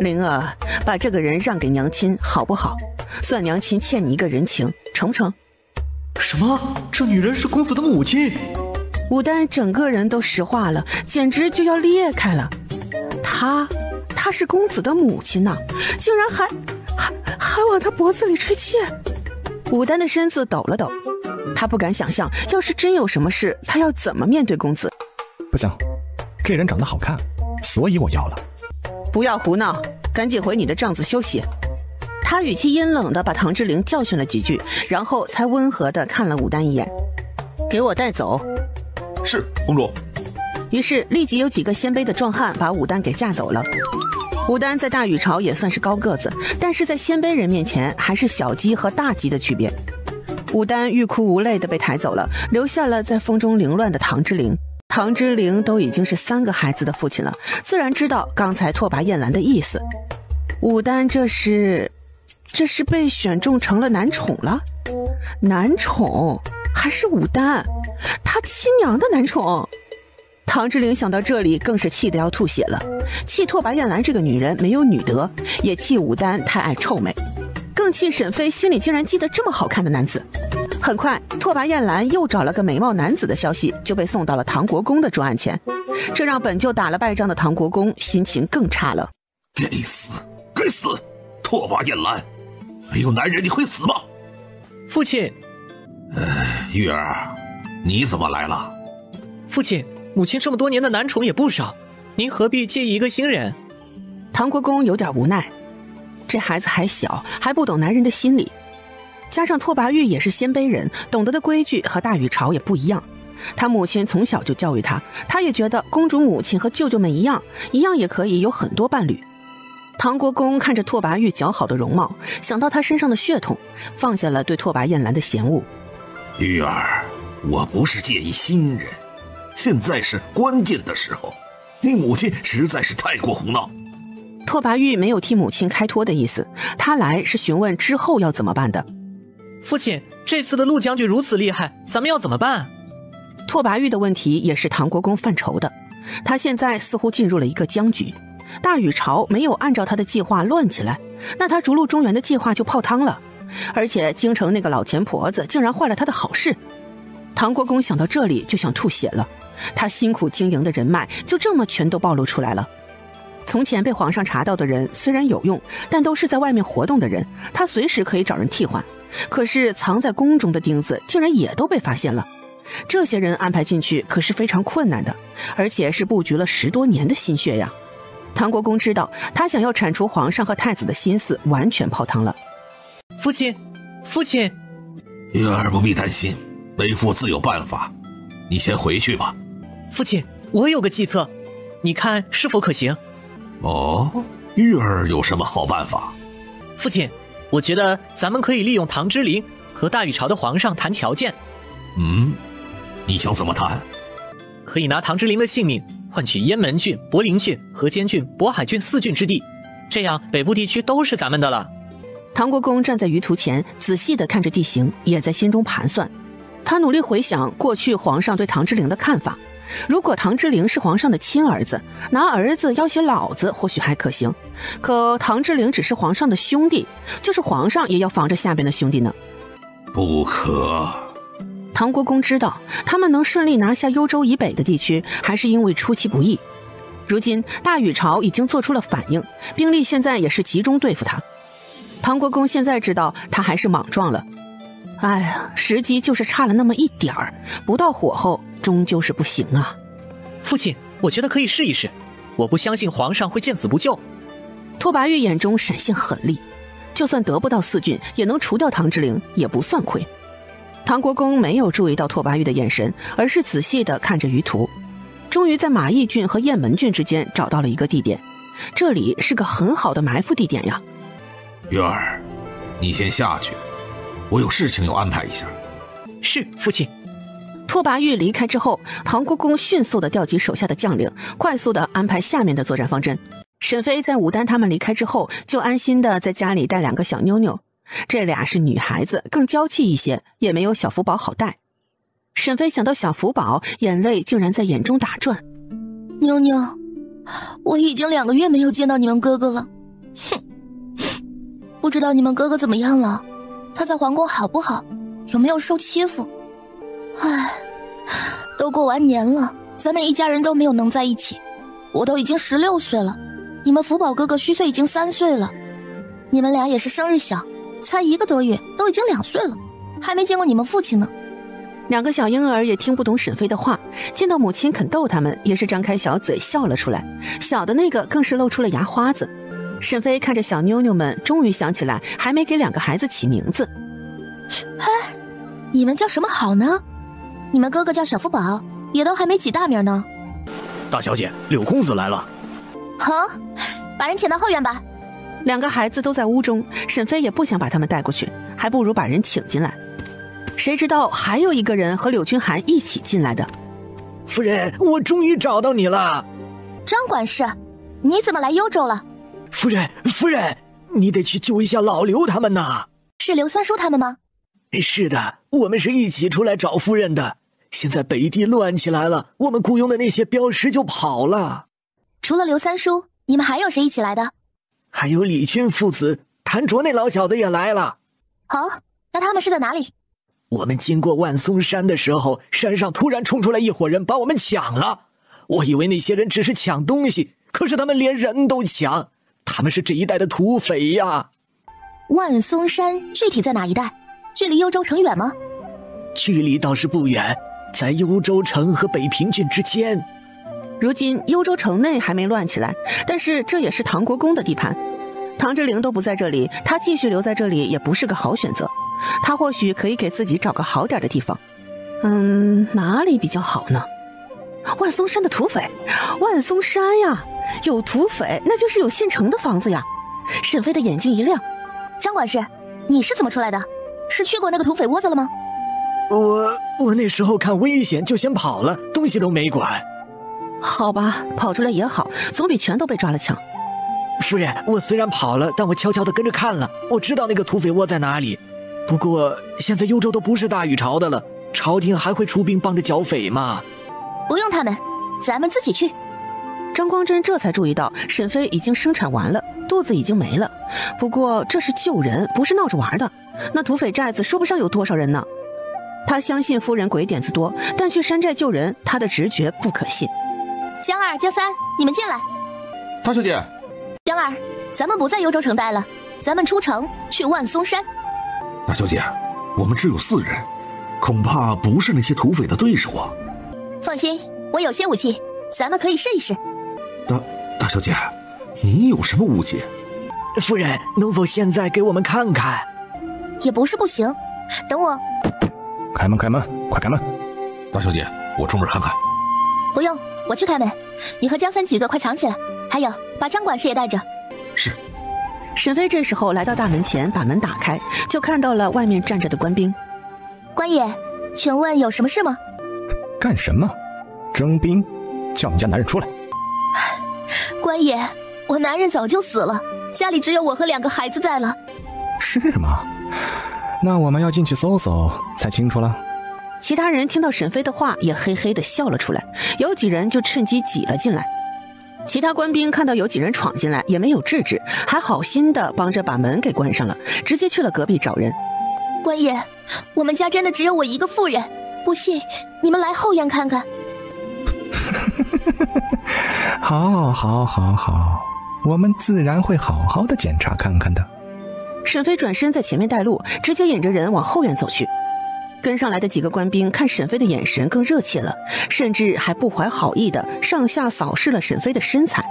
灵儿，把这个人让给娘亲好不好？算娘亲欠你一个人情，成不成？什么？这女人是公子的母亲？武丹整个人都石化了，简直就要裂开了。他她是公子的母亲呢，竟然还往他脖子里吹气。武丹的身子抖了抖，他不敢想象，要是真有什么事，他要怎么面对公子。不行，这人长得好看，所以我要了。不要胡闹，赶紧回你的帐子休息。他语气阴冷地把唐之灵教训了几句，然后才温和地看了武丹一眼。给我带走。是，公主。于是立即有几个鲜卑的壮汉把武丹给架走了。武丹在大禹朝也算是高个子，但是在鲜卑人面前还是小鸡和大鸡的区别。武丹欲哭无泪地被抬走了，留下了在风中凌乱的唐之灵。唐之灵都已经是3个孩子的父亲了，自然知道刚才拓跋燕兰的意思。武丹这是被选中成了男宠了？男宠还是武丹他亲娘的男宠？唐之灵想到这里更是气得要吐血了，气拓跋燕兰这个女人没有女德，也气武丹太爱臭美，更气沈妃心里竟然记得这么好看的男子。很快拓跋燕兰又找了个美貌男子的消息就被送到了唐国公的桌案前，这让本就打了败仗的唐国公心情更差了。该死该死，拓跋燕兰，没有男人你会死吗？父亲。玉儿，你怎么来了？父亲，母亲这么多年的男宠也不少，您何必介意一个新人？唐国公有点无奈，这孩子还小，还不懂男人的心理，加上拓跋玉也是鲜卑人，懂得的规矩和大禹朝也不一样。他母亲从小就教育他，他也觉得公主母亲和舅舅们一样也可以有很多伴侣。唐国公看着拓跋玉姣好的容貌，想到他身上的血统，放下了对拓跋燕兰的嫌恶。玉儿，我不是介意新人，现在是关键的时候，你母亲实在是太过胡闹。拓跋玉没有替母亲开脱的意思，他来是询问之后要怎么办的。父亲，这次的陆将军如此厉害，咱们要怎么办？拓跋玉的问题也是唐国公犯愁的，他现在似乎进入了一个僵局，大禹朝没有按照他的计划乱起来，那他逐鹿中原的计划就泡汤了，而且京城那个老钱婆子竟然坏了他的好事。唐国公想到这里就想吐血了，他辛苦经营的人脉就这么全都暴露出来了。从前被皇上查到的人虽然有用，但都是在外面活动的人，他随时可以找人替换，可是藏在宫中的钉子竟然也都被发现了。这些人安排进去可是非常困难的，而且是布局了10多年的心血呀。唐国公知道他想要铲除皇上和太子的心思完全泡汤了。父亲，父亲。玉儿不必担心，为父自有办法，你先回去吧。父亲，我有个计策，你看是否可行？哦，玉儿有什么好办法？父亲，我觉得咱们可以利用唐之灵和大禹朝的皇上谈条件。你想怎么谈？可以拿唐之灵的性命换取雁门郡、博陵郡、河间郡、渤海郡4郡之地，这样北部地区都是咱们的了。唐国公站在舆图前，仔细地看着地形，也在心中盘算。他努力回想过去皇上对唐之灵的看法，如果唐之灵是皇上的亲儿子，拿儿子要挟老子或许还可行，可唐之灵只是皇上的兄弟，就是皇上也要防着下边的兄弟呢。不可。唐国公知道他们能顺利拿下幽州以北的地区，还是因为出其不意。如今大禹朝已经做出了反应，兵力现在也是集中对付他。唐国公现在知道他还是莽撞了，哎呀，时机就是差了那么一点儿，不到火候终究是不行啊。父亲，我觉得可以试一试，我不相信皇上会见死不救。拓跋玉眼中闪现狠厉，就算得不到4郡，也能除掉唐之灵，也不算亏。唐国公没有注意到拓跋玉的眼神，而是仔细地看着舆图，终于在马邑郡和雁门郡之间找到了一个地点，这里是个很好的埋伏地点呀。玉儿，你先下去，我有事情要安排一下。是，父亲。拓跋玉离开之后，唐国公迅速地调集手下的将领，快速地安排下面的作战方针。沈妃在武丹他们离开之后，就安心地在家里带2个小妞妞，这俩是女孩子，更娇气一些，也没有小福宝好带。沈妃想到小福宝，眼泪竟然在眼中打转。妞妞，我已经2个月没有见到你们哥哥了，哼，不知道你们哥哥怎么样了？他在皇宫好不好？有没有受欺负？唉，都过完年了，咱们一家人都没有能在一起。我都已经16岁了，你们福宝哥哥虚岁已经3岁了，你们俩也是生日小，才1个多月，都已经2岁了，还没见过你们父亲呢。2个小婴儿也听不懂沈飞的话，见到母亲肯逗他们，也是张开小嘴笑了出来，小的那个更是露出了牙花子。沈飞看着小妞妞们，终于想起来还没给2个孩子起名字。哎，你们叫什么好呢？你们哥哥叫小福宝，也都还没起大名呢。大小姐，柳公子来了。好，把人请到后院吧。 2个孩子都在屋中，沈飞也不想把他们带过去，还不如把人请进来。谁知道还有一个人和柳君寒一起进来的。夫人，我终于找到你了。张管事，你怎么来幽州了？夫人，你得去救一下老刘他们呐。是刘三叔他们吗？是的，我们是一起出来找夫人的。现在北地乱起来了，我们雇佣的那些镖师就跑了。除了刘三叔，你们还有谁一起来的？还有李军父子，谭卓那老小子也来了。好，那他们是在哪里？我们经过万松山的时候，山上突然冲出来一伙人，把我们抢了。我以为那些人只是抢东西，可是他们连人都抢，他们是这一带的土匪呀。万松山具体在哪一带？距离幽州城远吗？距离倒是不远，在幽州城和北平郡之间。如今幽州城内还没乱起来，但是这也是唐国公的地盘。唐之灵都不在这里，他继续留在这里也不是个好选择。他或许可以给自己找个好点的地方。哪里比较好呢？万松山的土匪，万松山呀，有土匪那就是有现成的房子呀。沈飞的眼睛一亮，张管事，你是怎么出来的？是去过那个土匪窝子了吗？我那时候看危险就先跑了，东西都没管。好吧，跑出来也好，总比全都被抓了强。夫人，我虽然跑了，但我悄悄地跟着看了，我知道那个土匪窝在哪里。不过现在幽州都不是大禹朝的了，朝廷还会出兵帮着剿匪吗？不用他们，咱们自己去。张光真这才注意到沈飞已经生产完了，肚子已经没了。不过这是救人，不是闹着玩的。那土匪寨子说不上有多少人呢。他相信夫人鬼点子多，但去山寨救人，他的直觉不可信。江二、江三，你们进来。大小姐，江二，咱们不在幽州城待了，咱们出城去万松山。大小姐，我们只有4人，恐怕不是那些土匪的对手啊。放心，我有些武器，咱们可以试一试。大小姐，你有什么武器？夫人，能否现在给我们看看？也不是不行，等我。开门，快开门！大小姐，我出门看看。不用，我去开门。你和江三几个快藏起来，还有把张管事也带着。是。沈飞这时候来到大门前，把门打开，就看到了外面站着的官兵。官爷，请问有什么事吗？干什么？征兵？叫你家男人出来。官爷，我男人早就死了，家里只有我和2个孩子在了。是吗？那我们要进去搜搜才清楚了。其他人听到沈飞的话也嘿嘿地笑了出来，有几人就趁机挤了进来。其他官兵看到有几人闯进来，也没有制止，还好心地帮着把门给关上了，直接去了隔壁找人。官爷，我们家真的只有我一个妇人，不信你们来后院看看。好，我们自然会好好的检查看看的。沈飞转身在前面带路，直接引着人往后院走去。跟上来的几个官兵看沈飞的眼神更热切了，甚至还不怀好意的上下扫视了沈飞的身材。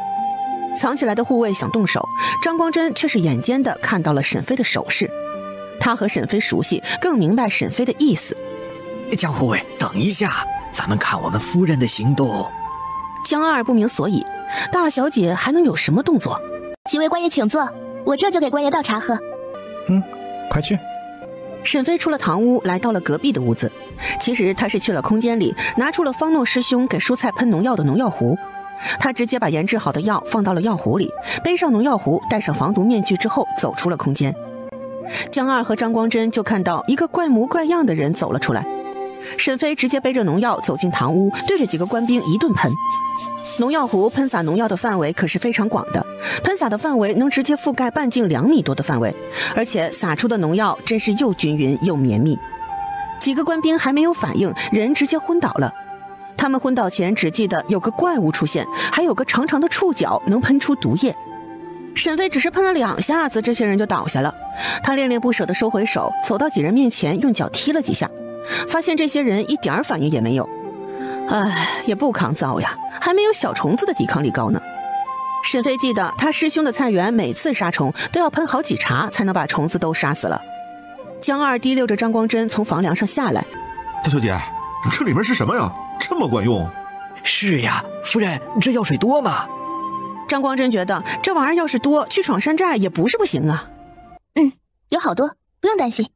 藏起来的护卫想动手，张光真却是眼尖的看到了沈飞的手势。他和沈飞熟悉，更明白沈飞的意思。江护卫，等一下，咱们看我们夫人的行动。江二不明所以，大小姐还能有什么动作？几位官爷请坐，我这就给官爷倒茶喝。快去。沈飞出了堂屋，来到了隔壁的屋子。其实他是去了空间里，拿出了方诺师兄给蔬菜喷农药的农药壶。他直接把研制好的药放到了药壶里，背上农药壶，戴上防毒面具之后走出了空间。江二和张光真就看到一个怪模怪样的人走了出来。沈飞直接背着农药走进堂屋，对着几个官兵一顿喷。农药壶喷洒农药的范围可是非常广的，喷洒的范围能直接覆盖半径2米多的范围，而且洒出的农药真是又均匀又绵密。几个官兵还没有反应，人直接昏倒了。他们昏倒前只记得有个怪物出现，还有个长长的触角能喷出毒液。沈飞只是喷了2下子，这些人就倒下了。他恋恋不舍地收回手，走到几人面前，用脚踢了几下，发现这些人一点反应也没有。唉，也不抗造呀，还没有小虫子的抵抗力高呢。沈飞记得他师兄的菜园每次杀虫都要喷好几茬才能把虫子都杀死了。江二提溜着张光真从房梁上下来。大小姐，这里面是什么呀？这么管用？是呀，夫人，这药水多吗？张光真觉得这玩意儿要是多，去闯山寨也不是不行啊。有好多，不用担心。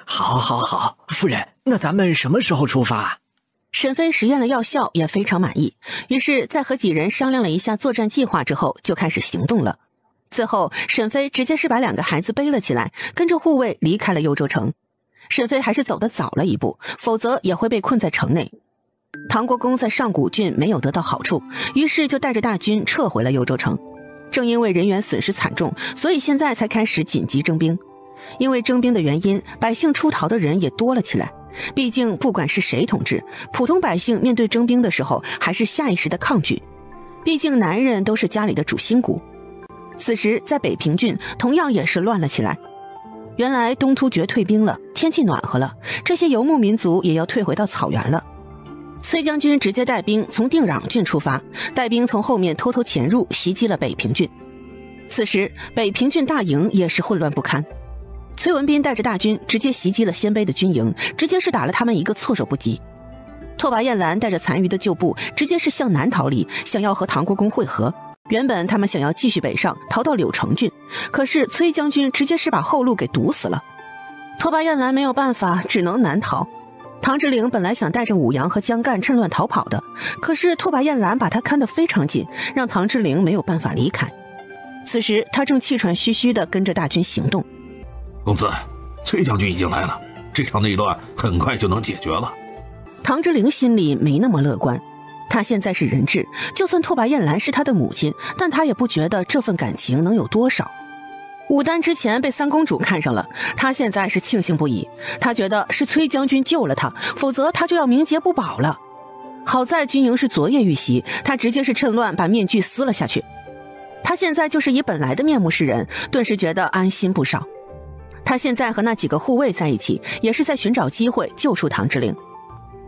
好，夫人，那咱们什么时候出发？沈飞实验了药效，也非常满意，于是在和几人商量了一下作战计划之后，就开始行动了。最后，沈飞直接是把2个孩子背了起来，跟着护卫离开了幽州城。沈飞还是走得早了一步，否则也会被困在城内。唐国公在上古郡没有得到好处，于是就带着大军撤回了幽州城。正因为人员损失惨重，所以现在才开始紧急征兵。因为征兵的原因，百姓出逃的人也多了起来。毕竟不管是谁统治，普通百姓面对征兵的时候还是下意识的抗拒，毕竟男人都是家里的主心骨。此时在北平郡同样也是乱了起来。原来东突厥退兵了，天气暖和了，这些游牧民族也要退回到草原了。崔将军直接带兵从定壤郡出发，带兵从后面偷偷潜入，袭击了北平郡。此时北平郡大营也是混乱不堪，崔文斌带着大军直接袭击了鲜卑的军营，直接是打了他们一个措手不及。拓跋彦兰带着残余的旧部直接是向南逃离，想要和唐国公会合。原本他们想要继续北上，逃到柳城郡，可是崔将军直接是把后路给堵死了。拓跋彦兰没有办法，只能南逃。唐之陵本来想带着武阳和江干趁乱逃跑的，可是拓跋彦兰把他看得非常紧，让唐之陵没有办法离开。此时他正气喘吁吁地跟着大军行动。公子，崔将军已经来了，这场内乱很快就能解决了。唐之陵心里没那么乐观，他现在是人质，就算拓跋彦兰是他的母亲，但他也不觉得这份感情能有多少。武丹之前被三公主看上了，他现在是庆幸不已，他觉得是崔将军救了他，否则他就要名节不保了。好在军营是昨夜遇袭，他直接是趁乱把面具撕了下去。他现在就是以本来的面目示人，顿时觉得安心不少。他现在和那几个护卫在一起，也是在寻找机会救出唐之陵。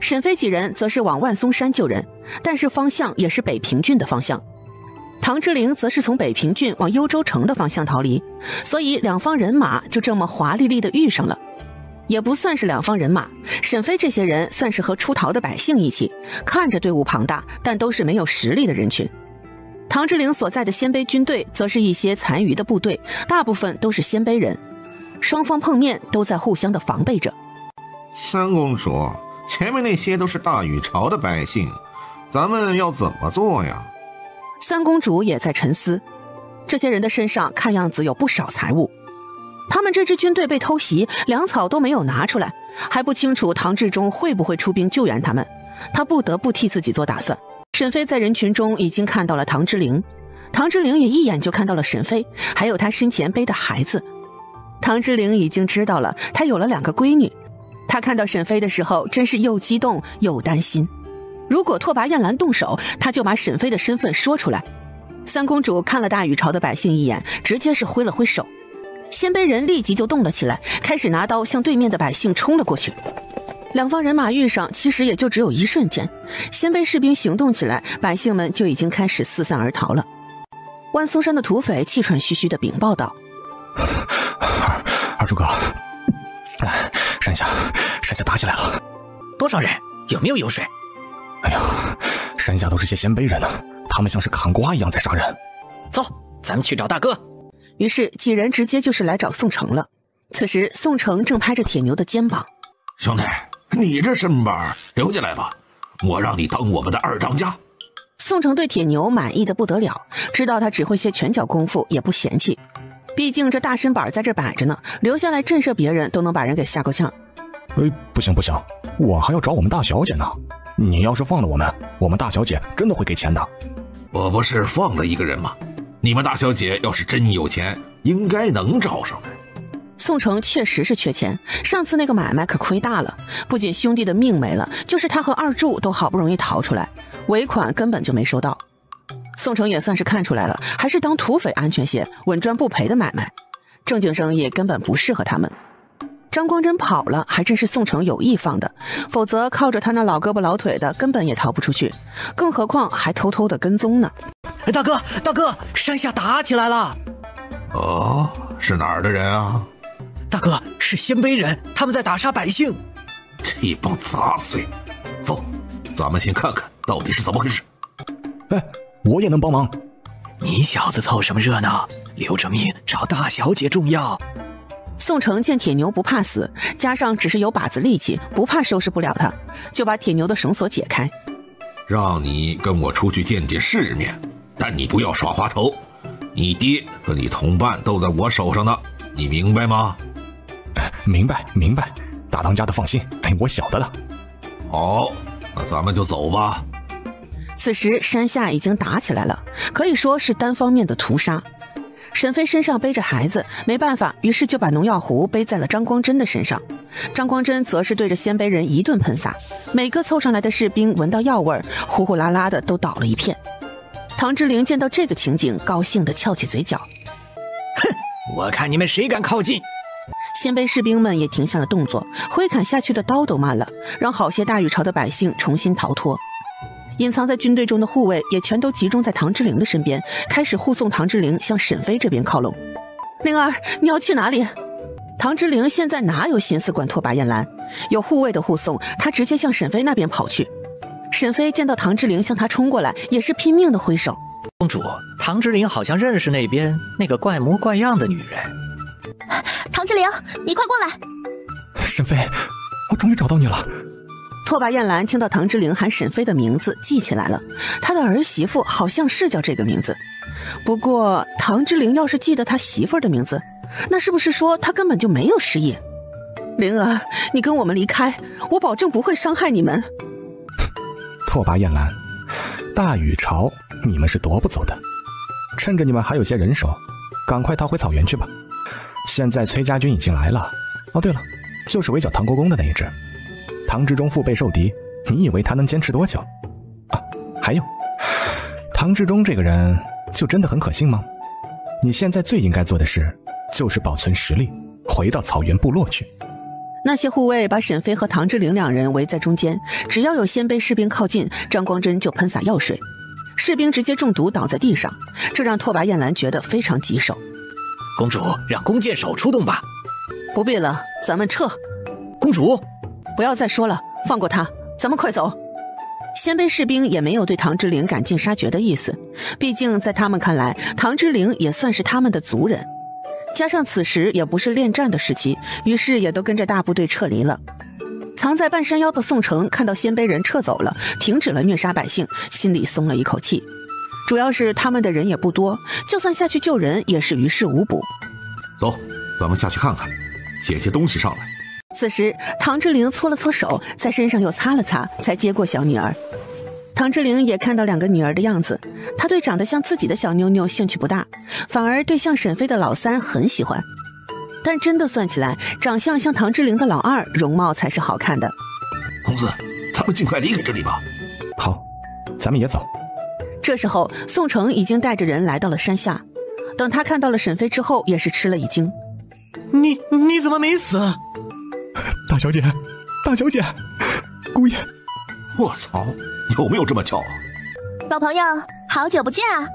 沈飞几人则是往万松山救人，但是方向也是北平郡的方向。唐之陵则是从北平郡往幽州城的方向逃离，所以两方人马就这么华丽丽的遇上了。也不算是两方人马，沈飞这些人算是和出逃的百姓一起，看着队伍庞大，但都是没有实力的人群。唐之陵所在的鲜卑军队则是一些残余的部队，大部分都是鲜卑人。双方碰面都在互相的防备着。三公主，前面那些都是大禹朝的百姓，咱们要怎么做呀？三公主也在沉思，这些人的身上看样子有不少财物，他们这支军队被偷袭，粮草都没有拿出来，还不清楚唐志忠会不会出兵救援他们，他不得不替自己做打算。沈飞在人群中已经看到了唐之陵，唐之陵也一眼就看到了沈飞，还有他身前背的孩子。唐之陵已经知道了他有了2个闺女，他看到沈飞的时候真是又激动又担心。如果拓跋彦兰动手，他就把沈飞的身份说出来。三公主看了大禹朝的百姓一眼，直接是挥了挥手，鲜卑人立即就动了起来，开始拿刀向对面的百姓冲了过去。两方人马遇上，其实也就只有一瞬间，鲜卑士兵行动起来，百姓们就已经开始四散而逃了。万松山的土匪气喘吁吁地禀报道：二柱哥，山下打起来了。多少人？有没有油水？哎呀，山下都是些鲜卑人呢，他们像是砍瓜一样在杀人。走，咱们去找大哥。于是几人直接就是来找宋城了。此时宋城正拍着铁牛的肩膀：兄弟，你这身板留下来吧，我让你当我们的二当家。宋城对铁牛满意的不得了，知道他只会些拳脚功夫也不嫌弃，毕竟这大身板在这摆着呢，留下来震慑别人都能把人给吓够呛。不行，我还要找我们大小姐呢，你要是放了我们大小姐真的会给钱的。我不是放了一个人吗？你们大小姐要是真有钱，应该能找上来。宋城确实是缺钱，上次那个买卖可亏大了，不仅兄弟的命没了，就是他和二柱都好不容易逃出来，尾款根本就没收到。宋城也算是看出来了，还是当土匪安全些，稳赚不赔的买卖，正经生意根本不适合他们。张光真跑了，还真是宋城有意放的，否则靠着他那老胳膊老腿的，根本也逃不出去，更何况还偷偷的跟踪呢。大哥，山下打起来了！哦，是哪儿的人啊？大哥，是鲜卑人，他们在打杀百姓。这帮杂碎！走，咱们先看看到底是怎么回事。哎，我也能帮忙。你小子凑什么热闹？留着命找大小姐重要。宋城见铁牛不怕死，加上只是有把子力气，不怕收拾不了他，就把铁牛的绳索解开。让你跟我出去见见世面，但你不要耍滑头。你爹和你同伴都在我手上呢，你明白吗？明白，大当家的放心，我晓得了。好，那咱们就走吧。此时山下已经打起来了，可以说是单方面的屠杀。沈飞身上背着孩子，没办法，于是就把农药壶背在了张光真的身上。张光真则是对着鲜卑人一顿喷洒，每个凑上来的士兵闻到药味，呼呼啦啦的都倒了一片。唐之灵见到这个情景，高兴地翘起嘴角。哼，我看你们谁敢靠近！鲜卑士兵们也停下了动作，挥砍下去的刀都慢了，让好些大禹朝的百姓重新逃脱。隐藏在军队中的护卫也全都集中在唐之灵的身边，开始护送唐之灵向沈飞这边靠拢。灵儿，你要去哪里？唐之灵现在哪有心思管拓跋燕兰？有护卫的护送，他直接向沈飞那边跑去。沈飞见到唐之灵向他冲过来，也是拼命的挥手。公主，唐之灵好像认识那边那个怪模怪样的女人。唐之灵，你快过来！沈飞，我终于找到你了。拓跋燕兰听到唐之灵喊沈飞的名字，记起来了，他的儿媳妇好像是叫这个名字。不过唐之灵要是记得他媳妇儿的名字，那是不是说他根本就没有失忆？灵儿，你跟我们离开，我保证不会伤害你们。拓跋燕兰，大禹朝你们是夺不走的，趁着你们还有些人手，赶快逃回草原去吧。现在崔家军已经来了。哦对了，就是围剿唐国公的那一只。唐之中腹背受敌，你以为他能坚持多久？啊，还有，唐之中这个人就真的很可信吗？你现在最应该做的事就是保存实力，回到草原部落去。那些护卫把沈飞和唐之灵两人围在中间，只要有鲜卑士兵靠近，张光真就喷洒药水，士兵直接中毒倒在地上，这让拓跋燕兰觉得非常棘手。公主，让弓箭手出动吧。不必了，咱们撤。公主，不要再说了，放过他，咱们快走。鲜卑士兵也没有对唐之灵赶尽杀绝的意思，毕竟在他们看来，唐之灵也算是他们的族人。加上此时也不是恋战的时期，于是也都跟着大部队撤离了。藏在半山腰的宋城看到鲜卑人撤走了，停止了虐杀百姓，心里松了一口气。主要是他们的人也不多，就算下去救人也是于事无补。走，咱们下去看看，捡些东西上来。此时唐之灵搓了搓手，在身上又擦了擦，才接过小女儿。唐之灵也看到两个女儿的样子，她对长得像自己的小妞妞兴趣不大，反而对像沈飞的老三很喜欢。但真的算起来，长相像唐之灵的老二容貌才是好看的。公子，咱们尽快离开这里吧。好，咱们也走。这时候宋城已经带着人来到了山下，等他看到了沈飞之后，也是吃了一惊。你怎么没死？大小姐，姑爷，我操，有没有这么巧？老朋友，好久不见啊！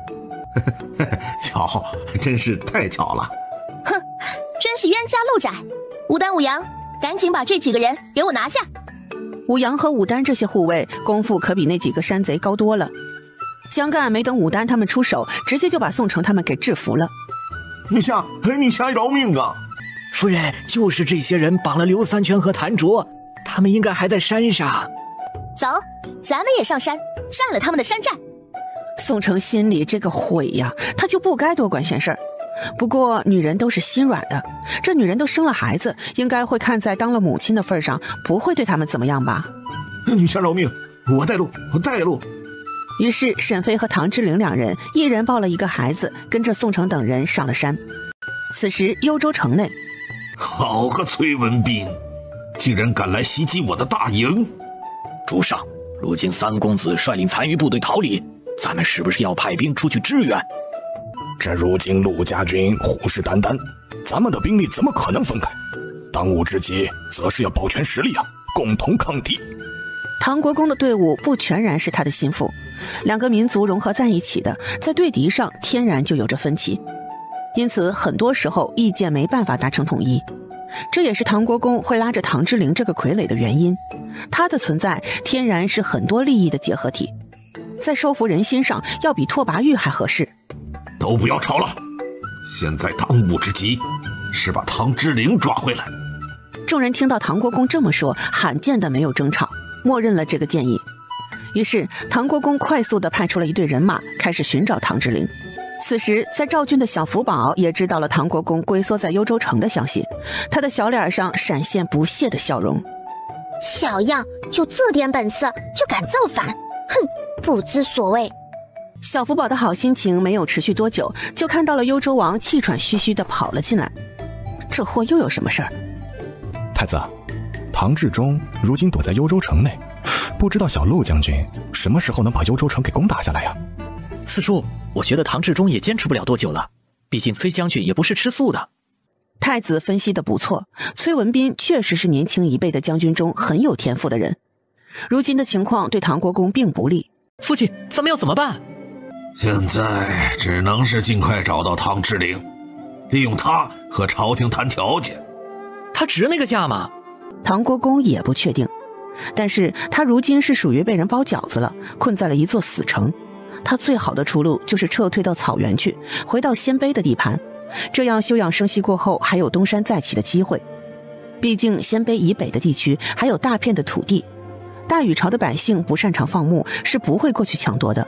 巧，真是太巧了。哼，真是冤家路窄。武丹、武阳，赶紧把这几个人给我拿下。武阳和武丹这些护卫功夫可比那几个山贼高多了。江干没等武丹他们出手，直接就把宋城他们给制服了。女侠饶命啊！夫人，就是这些人绑了刘三全和谭卓，他们应该还在山上。走，咱们也上山，占了他们的山寨。宋城心里这个悔呀，他就不该多管闲事儿。不过女人都是心软的，这女人都生了孩子，应该会看在当了母亲的份上，不会对他们怎么样吧？女侠饶命，我带路。于是沈飞和唐之灵两人一人抱了一个孩子，跟着宋城等人上了山。此时幽州城内，好个崔文斌，竟然敢来袭击我的大营！主上，如今三公子率领残余部队逃离，咱们是不是要派兵出去支援？这如今陆家军虎视眈眈，咱们的兵力怎么可能分开？当务之急，则是要保全实力啊，共同抗敌。唐国公的队伍不全然是他的心腹，两个民族融合在一起的，在对敌上天然就有着分歧，因此很多时候意见没办法达成统一。这也是唐国公会拉着唐之陵这个傀儡的原因，他的存在天然是很多利益的结合体，在收服人心上要比拓跋玉还合适。都不要吵了，现在当务之急是把唐之陵抓回来。众人听到唐国公这么说，罕见的没有争吵，默认了这个建议。于是唐国公快速地派出了一队人马，开始寻找唐之陵。此时在赵军的小福宝也知道了唐国公龟缩在幽州城的消息，他的小脸上闪现不屑的笑容。小样，就这点本事就敢造反，哼，不知所谓。小福宝的好心情没有持续多久，就看到了幽州王气喘吁吁地跑了进来。这货又有什么事儿？太子，唐志忠如今躲在幽州城内，不知道小陆将军什么时候能把幽州城给攻打下来呀？四叔，我觉得唐志忠也坚持不了多久了，毕竟崔将军也不是吃素的。太子分析的不错，崔文斌确实是年轻一辈的将军中很有天赋的人。如今的情况对唐国公并不利。父亲，咱们要怎么办？现在只能是尽快找到唐之陵，利用他和朝廷谈条件。他值那个价吗？唐国公也不确定，但是他如今是属于被人包饺子了，困在了一座死城。他最好的出路就是撤退到草原去，回到鲜卑的地盘，这样休养生息过后还有东山再起的机会。毕竟鲜卑以北的地区还有大片的土地，大禹朝的百姓不擅长放牧，是不会过去抢夺的。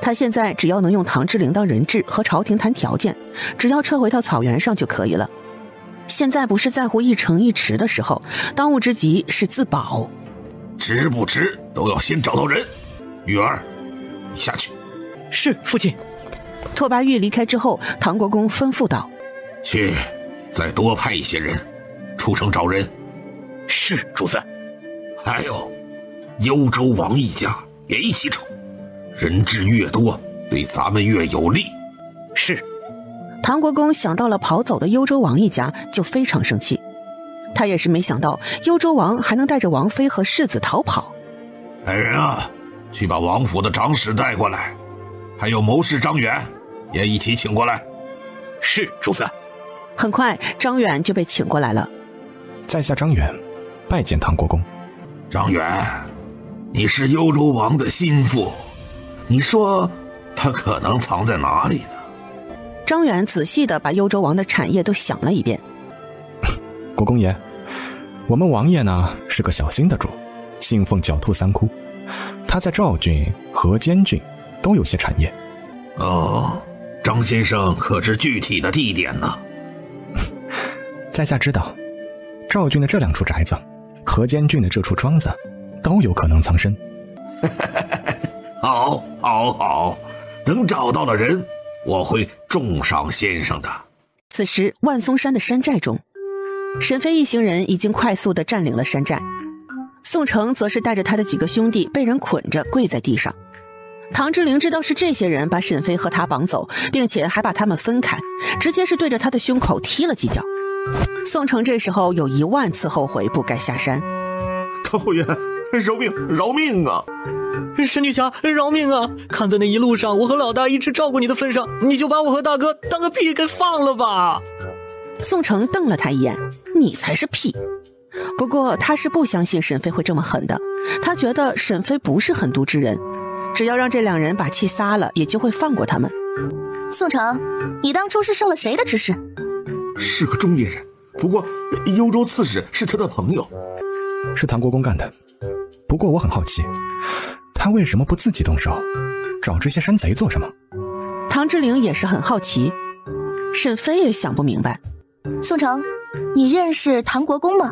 他现在只要能用唐之陵当人质和朝廷谈条件，只要撤回到草原上就可以了。现在不是在乎一城一池的时候，当务之急是自保。值不值都要先找到人。玉儿，你下去。是，父亲。拓跋玉离开之后，唐国公吩咐道：去，再多派一些人出城找人。是，主子。还有幽州王一家也一起找，人质越多对咱们越有利。是。唐国公想到了跑走的幽州王一家，就非常生气。他也是没想到幽州王还能带着王妃和世子逃跑。派人啊，去把王府的长史带过来，还有谋士张远也一起请过来。是，主子。很快张远就被请过来了。在下张远，拜见唐国公。张远，你是幽州王的心腹，你说他可能藏在哪里呢？张远仔细地把幽州王的产业都想了一遍。国公爷，我们王爷呢是个小心的主，信奉狡兔三窟，他在赵郡、河间郡都有些产业。哦，张先生可知具体的地点呢？在下知道，赵郡的这2处宅子，河间郡的这处庄子，都有可能藏身。好，好，好，等找到了人，我会重赏先生的。此时万松山的山寨中，沈飞一行人已经快速地占领了山寨，宋城则是带着他的几个兄弟被人捆着跪在地上。唐之陵知道是这些人把沈飞和他绑走，并且还把他们分开，直接是对着他的胸口踢了几脚。宋城这时候有10000次后悔不该下山。唐侯爷，饶命，饶命啊！沈女侠，饶命啊！看在那一路上我和老大一直照顾你的份上，你就把我和大哥当个屁给放了吧！宋城瞪了他一眼，你才是屁。不过他是不相信沈飞会这么狠的，他觉得沈飞不是狠毒之人，只要让这2人把气撒了，也就会放过他们。宋城，你当初是受了谁的指使？是个中年人，不过幽州刺史是他的朋友。是唐国公干的，不过我很好奇，他为什么不自己动手，找这些山贼做什么？唐之陵也是很好奇，沈飞也想不明白。宋城，你认识唐国公吗？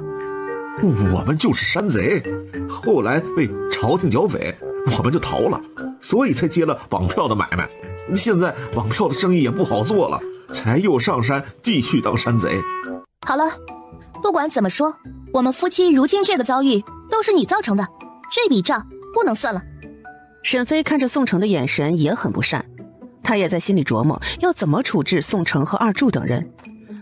我们就是山贼，后来被朝廷剿匪，我们就逃了，所以才接了绑票的买卖。现在绑票的生意也不好做了，才又上山继续当山贼。好了，不管怎么说，我们夫妻如今这个遭遇都是你造成的，这笔账不能算了。沈飞看着宋城的眼神也很不善，他也在心里琢磨要怎么处置宋城和二柱等人。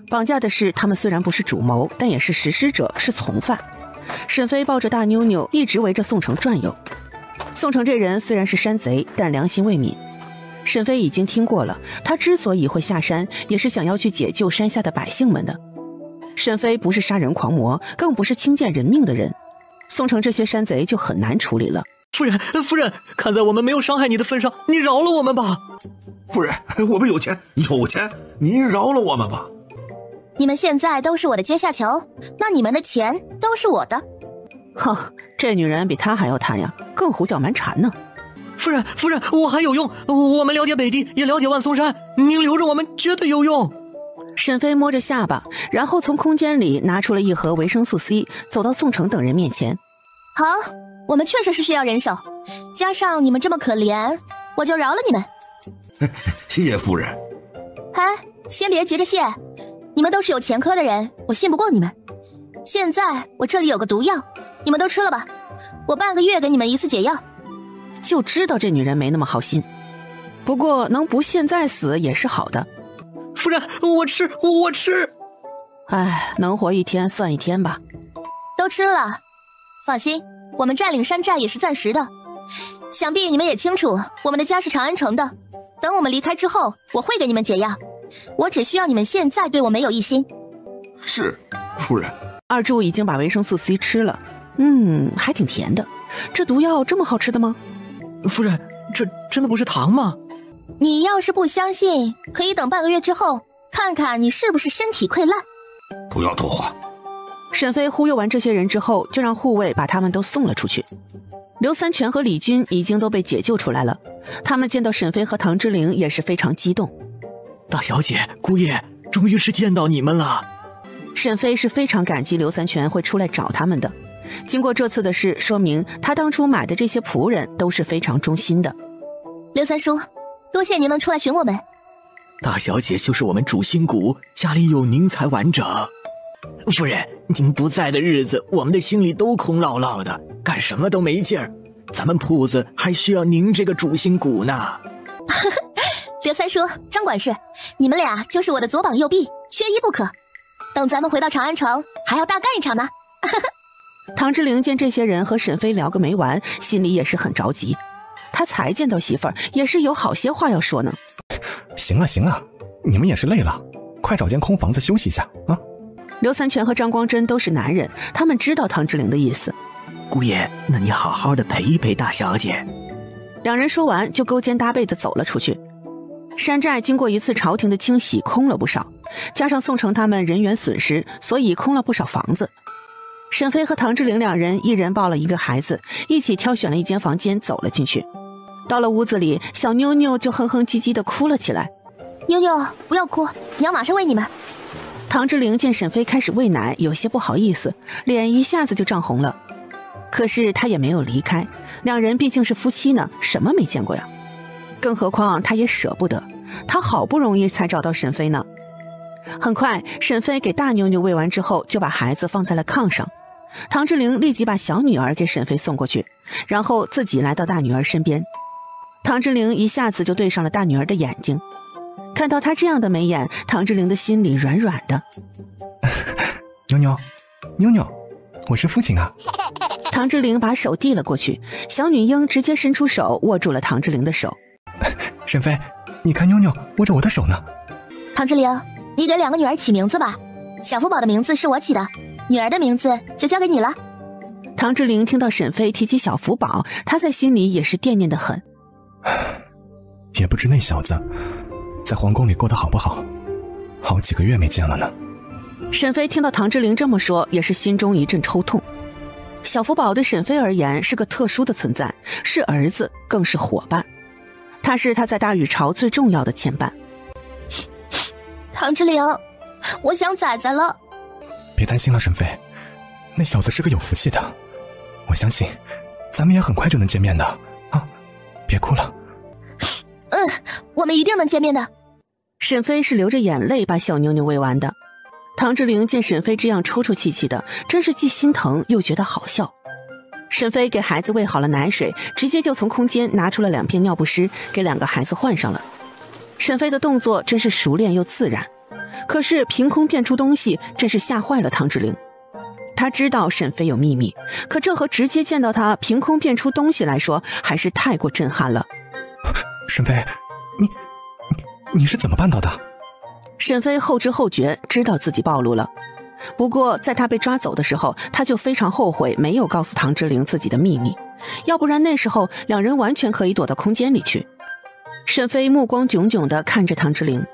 绑架的事，他们虽然不是主谋，但也是实施者，是从犯。沈飞抱着大妞妞一直围着宋城转悠。宋城这人虽然是山贼，但良心未泯。沈飞已经听过了，他之所以会下山，也是想要去解救山下的百姓们的。沈飞不是杀人狂魔，更不是轻贱人命的人，宋城这些山贼就很难处理了。夫人，看在我们没有伤害你的份上，你饶了我们吧。夫人，我们有钱，您饶了我们吧。你们现在都是我的阶下囚，那你们的钱都是我的。哼，这女人比他还要贪呀，更胡搅蛮缠呢。夫人，我还有用，我们了解北地，也了解万松山，您留着我们绝对有用。沈飞摸着下巴，然后从空间里拿出了一盒维生素 C， 走到宋城等人面前。好，我们确实是需要人手，加上你们这么可怜，我就饶了你们。谢谢夫人。哎，先别急着谢，你们都是有前科的人，我信不过你们。现在我这里有个毒药，你们都吃了吧，我半个月给你们一次解药。就知道这女人没那么好心，不过能不现在死也是好的。夫人，我吃。哎，能活一天算一天吧。都吃了，放心，我们占领山寨也是暂时的。想必你们也清楚，我们的家是长安城的。等我们离开之后，我会给你们解药。我只需要你们现在对我没有异心。是，夫人。二柱已经把维生素 C 吃了，还挺甜的。这毒药这么好吃的吗？夫人，这真的不是糖吗？你要是不相信，可以等半个月之后，看看你是不是身体溃烂。不要多话。沈飞忽悠完这些人之后，就让护卫把他们都送了出去。刘三全和李军已经都被解救出来了，他们见到沈飞和唐之灵也是非常激动。大小姐，姑爷，终于是见到你们了。沈飞是非常感激刘三全会出来找他们的。经过这次的事，说明他当初买的这些仆人都是非常忠心的。刘三叔，多谢您能出来寻我们。大小姐就是我们主心骨，家里有您才完整。夫人，您不在的日子，我们的心里都空落落的，干什么都没劲儿。咱们铺子还需要您这个主心骨呢。刘三叔，张管事，你们俩就是我的左膀右臂，缺一不可。等咱们回到长安城，还要大干一场呢。唐之灵见这些人和沈飞聊个没完，心里也是很着急。他才见到媳妇儿，也是有好些话要说呢。行了，你们也是累了，快找间空房子休息一下啊。刘三全和张光真都是男人，他们知道唐之灵的意思。姑爷，那你好好的陪一陪大小姐。两人说完就勾肩搭背的走了出去。山寨经过一次朝廷的清洗，空了不少，加上宋城他们人员损失，所以空了不少房子。沈飞和唐之灵两人一人抱了一个孩子，一起挑选了一间房间走了进去。到了屋子里，小妞妞就哼哼唧唧的哭了起来。妞妞，不要哭，娘马上喂你们。唐之灵见沈飞开始喂奶，有些不好意思，脸一下子就涨红了。可是他也没有离开，两人毕竟是夫妻呢，什么没见过呀？更何况他也舍不得，他好不容易才找到沈飞呢。很快，沈飞给大妞妞喂完之后，就把孩子放在了炕上。唐之灵立即把小女儿给沈飞送过去，然后自己来到大女儿身边。唐之灵一下子就对上了大女儿的眼睛，看到她这样的眉眼，唐之灵的心里软软的。妞妞，我是父亲啊。唐之灵把手递了过去，小女婴直接伸出手握住了唐之灵的手。沈飞，你看妞妞握着我的手呢。唐之灵，你给两个女儿起名字吧，小福宝的名字是我起的，女儿的名字就交给你了。唐之灵听到沈飞提起小福宝，她在心里也是惦念的很。也不知那小子在皇宫里过得好不好，好几个月没见了呢。沈飞听到唐之灵这么说，也是心中一阵抽痛。小福宝对沈飞而言是个特殊的存在，是儿子，更是伙伴。他是他在大禹朝最重要的牵绊。唐之灵，我想崽崽了。别担心了，沈飞，那小子是个有福气的，我相信咱们也很快就能见面的啊！别哭了。我们一定能见面的。沈飞是流着眼泪把小妞妞喂完的。唐志玲见沈飞这样抽抽泣泣的，真是既心疼又觉得好笑。沈飞给孩子喂好了奶水，直接就从空间拿出了2片尿不湿，给2个孩子换上了。沈飞的动作真是熟练又自然，可是凭空变出东西，真是吓坏了唐志玲。他知道沈飞有秘密，可这和直接见到他凭空变出东西来说，还是太过震撼了。沈飞，你是怎么办到的？沈飞后知后觉，知道自己暴露了。不过在他被抓走的时候，他就非常后悔没有告诉唐志玲自己的秘密，要不然那时候2人完全可以躲到空间里去。沈飞目光炯炯地看着唐志玲。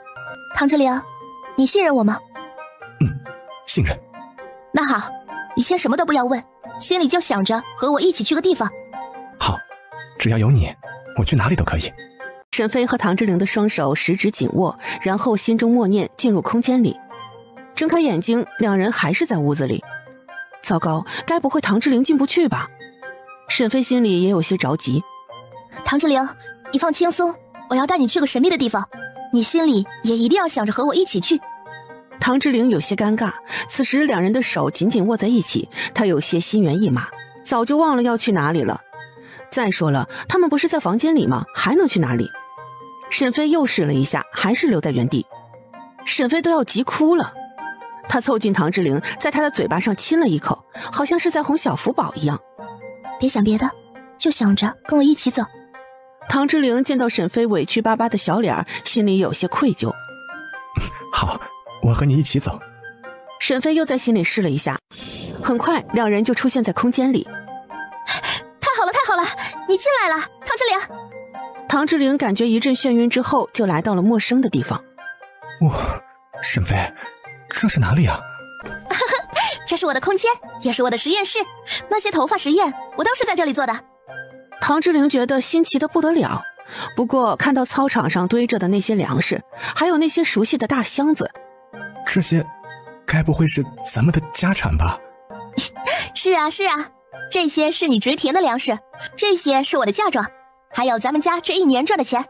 唐志玲，你信任我吗？信任。那好，你先什么都不要问，心里就想着和我一起去个地方。好，只要有你，我去哪里都可以。沈飞和唐志玲的双手十指紧握，然后心中默念，进入空间里。睁开眼睛，2人还是在屋子里。糟糕，该不会唐志玲进不去吧？沈飞心里也有些着急。唐志玲，你放轻松，我要带你去个神秘的地方，你心里也一定要想着和我一起去。唐志玲有些尴尬，此时2人的手紧紧握在一起，她有些心猿意马，早就忘了要去哪里了。再说了，他们不是在房间里吗？还能去哪里？沈飞又试了一下，还是留在原地。沈飞都要急哭了。他凑近唐志玲，在她的嘴巴上亲了一口，好像是在哄小福宝一样。别想别的，就想着跟我一起走。唐志玲见到沈飞委屈巴巴的小脸，心里有些愧疚。好，我和你一起走。沈飞又在心里试了一下，很快2人就出现在空间里。太好了，太好了，你进来了，唐志玲。唐志玲感觉一阵眩晕之后，就来到了陌生的地方。沈飞，这是哪里啊？这是我的空间，也是我的实验室，那些头发实验我都是在这里做的。唐志玲觉得新奇的不得了，不过看到操场上堆着的那些粮食，还有那些熟悉的大箱子，这些该不会是咱们的家产吧？是啊是啊，这些是你植田的粮食，这些是我的嫁妆，还有咱们家这1年赚的钱。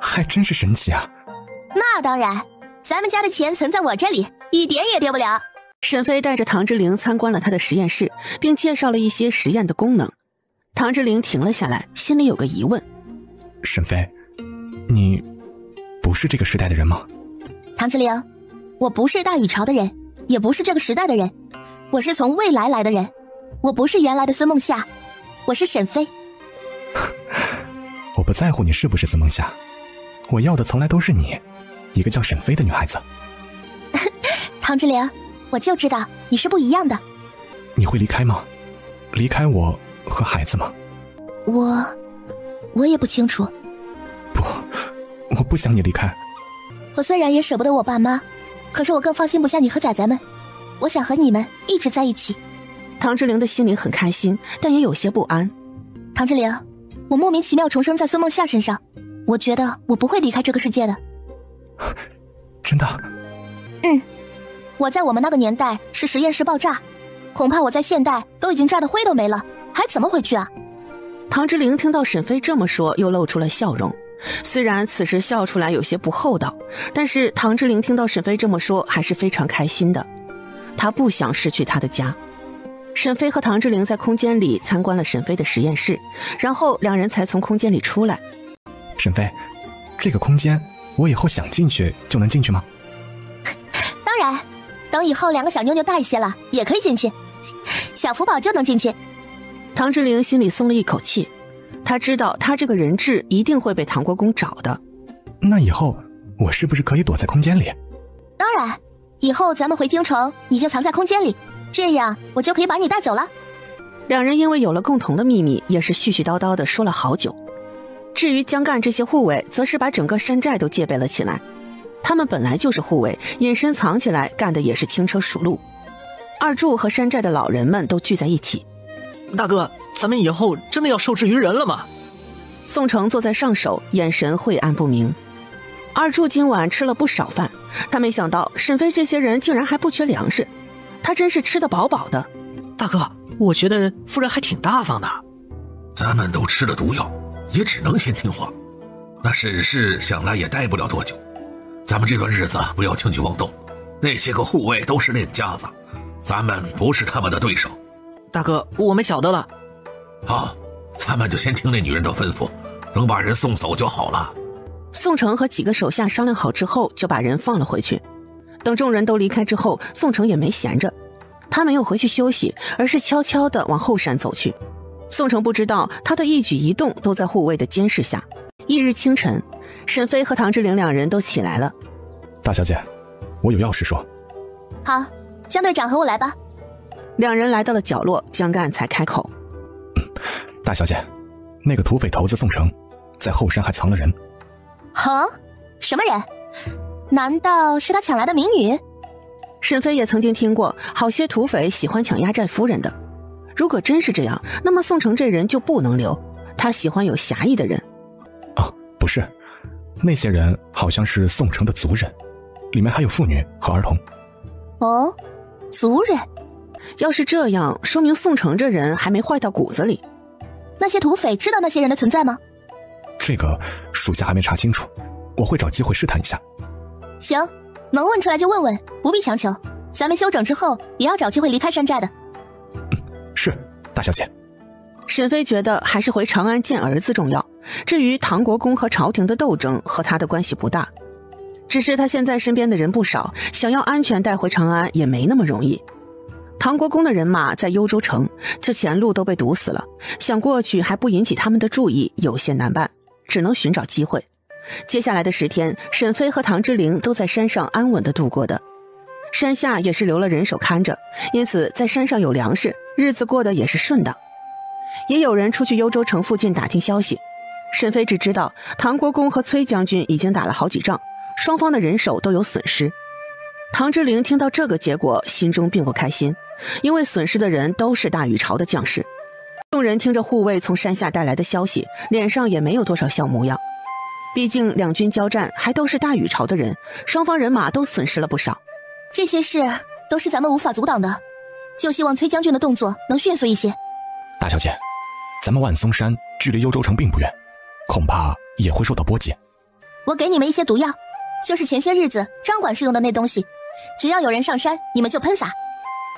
还真是神奇啊。那当然，咱们家的钱存在我这里，一点也跌不了。沈飞带着唐志玲参观了他的实验室，并介绍了一些实验的功能。唐志玲停了下来，心里有个疑问。沈飞，你不是这个时代的人吗？唐志玲，我不是大禹朝的人，也不是这个时代的人，我是从未来来的人，我不是原来的孙梦夏，我是沈飞。我不在乎你是不是孙梦夏，我要的从来都是你，一个叫沈飞的女孩子。唐志玲，我就知道你是不一样的。你会离开吗？离开我和孩子吗？我也不清楚。不，我不想你离开。我虽然也舍不得我爸妈，可是我更放心不下你和仔仔们，我想和你们一直在一起。唐志玲的心里很开心，但也有些不安。唐志玲，我莫名其妙重生在孙梦夏身上，我觉得我不会离开这个世界的。真的？我在我们那个年代是实验室爆炸，恐怕我在现代都已经炸得灰都没了，还怎么回去啊？唐志玲听到沈飞这么说，又露出了笑容。虽然此时笑出来有些不厚道，但是唐志玲听到沈飞这么说，还是非常开心的。她不想失去她的家。沈飞和唐志玲在空间里参观了沈飞的实验室，然后2人才从空间里出来。沈飞，这个空间我以后想进去就能进去吗？当然，等以后2个小妞妞大一些了，也可以进去，小福宝就能进去。唐志玲心里松了一口气，她知道她这个人质一定会被唐国公找的。那以后我是不是可以躲在空间里？当然，以后咱们回京城，你就藏在空间里，这样我就可以把你带走了。2人因为有了共同的秘密，也是絮絮叨叨的说了好久。至于江干这些护卫，则是把整个山寨都戒备了起来。他们本来就是护卫，隐身藏起来，干的也是轻车熟路。二柱和山寨的老人们都聚在一起。大哥，咱们以后真的要受制于人了吗？宋城坐在上首，眼神晦暗不明。二柱今晚吃了不少饭，他没想到沈飞这些人竟然还不缺粮食，他真是吃得饱饱的。大哥，我觉得夫人还挺大方的。咱们都吃了毒药，也只能先听话。那沈氏想来也待不了多久，咱们这段日子不要轻举妄动，那些个护卫都是练家子，咱们不是他们的对手。大哥，我们晓得了。好，咱们就先听那女人的吩咐，等把人送走就好了。宋城和几个手下商量好之后，就把人放了回去。等众人都离开之后，宋城也没闲着，他没有回去休息，而是悄悄地往后山走去。宋城不知道，他的一举一动都在护卫的监视下。翌日清晨，沈飞和唐之玲两人都起来了。大小姐，我有要事说。好，江队长和我来吧。两人来到了角落，江干才开口。大小姐，那个土匪头子宋城在后山还藏了人。哈？什么人？难道是他抢来的民女？沈飞也曾经听过好些土匪喜欢抢压寨夫人的。如果真是这样，那么宋城这人就不能留，他喜欢有侠义的人。不是，那些人好像是宋城的族人，里面还有妇女和儿童。哦，族人？要是这样，说明宋城这人还没坏到骨子里。那些土匪知道那些人的存在吗？这个属下还没查清楚，我会找机会试探一下。行，能问出来就问问，不必强求。咱们休整之后也要找机会离开山寨的。是，大小姐。沈飞觉得还是回长安见儿子重要，至于唐国公和朝廷的斗争和他的关系不大。只是他现在身边的人不少，想要安全带回长安也没那么容易。唐国公的人马在幽州城，这前路都被堵死了，想过去还不引起他们的注意，有些难办，只能寻找机会。接下来的10天，沈飞和唐之玲都在山上安稳地度过的。山下也是留了人手看着，因此在山上有粮食，日子过得也是顺当。也有人出去幽州城附近打听消息，沈飞只知道唐国公和崔将军已经打了好几仗，双方的人手都有损失。唐之玲听到这个结果，心中并不开心，因为损失的人都是大禹朝的将士。众人听着护卫从山下带来的消息，脸上也没有多少笑模样。毕竟两军交战还都是大禹朝的人，双方人马都损失了不少。这些事都是咱们无法阻挡的，就希望崔将军的动作能迅速一些。大小姐，咱们万松山距离幽州城并不远，恐怕也会受到波及。我给你们一些毒药，就是前些日子张管事用的那东西，只要有人上山，你们就喷洒。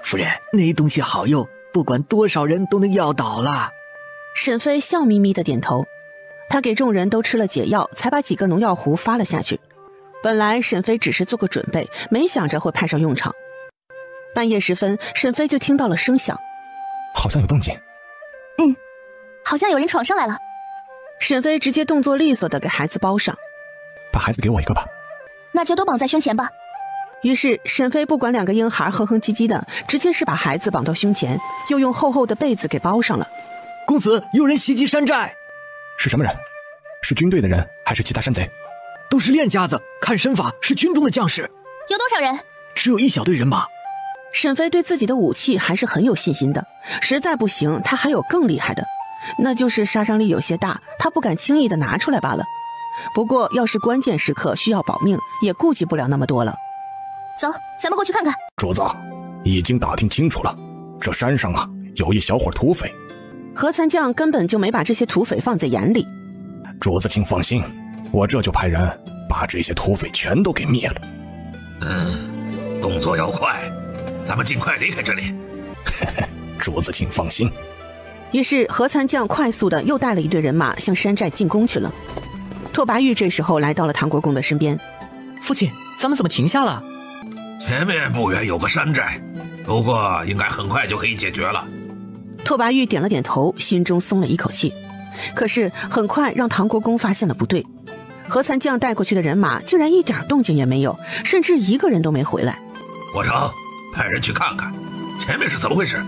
夫人，那东西好用，不管多少人都能药倒了。沈飞笑眯眯的点头，他给众人都吃了解药，才把几个农药壶发了下去。本来沈飞只是做个准备，没想着会派上用场。半夜时分，沈飞就听到了声响，好像有动静。好像有人闯上来了。沈飞直接动作利索的给孩子包上。把孩子给我一个吧。那就都绑在胸前吧。于是沈飞不管两个婴孩哼哼唧唧的，直接是把孩子绑到胸前，又用厚厚的被子给包上了。公子，有人袭击山寨。是什么人？是军队的人还是其他山贼？都是练家子，看身法是军中的将士。有多少人？只有一小队人马。沈飞对自己的武器还是很有信心的，实在不行他还有更厉害的，那就是杀伤力有些大，他不敢轻易的拿出来罢了。不过要是关键时刻需要保命，也顾及不了那么多了。走，咱们过去看看。主子，已经打听清楚了，这山上有一小伙土匪。何参将根本就没把这些土匪放在眼里。主子请放心，我这就派人把这些土匪全都给灭了。动作要快，咱们尽快离开这里。主子请放心。于是何参将快速的又带了一队人马向山寨进攻去了。拓跋玉这时候来到了唐国公的身边。父亲，咱们怎么停下了？前面不远有个山寨，不过应该很快就可以解决了。拓跋玉点了点头，心中松了一口气。可是很快让唐国公发现了不对，何参将带过去的人马竟然一点动静也没有，甚至一个人都没回来。国成，派人去看看，前面是怎么回事？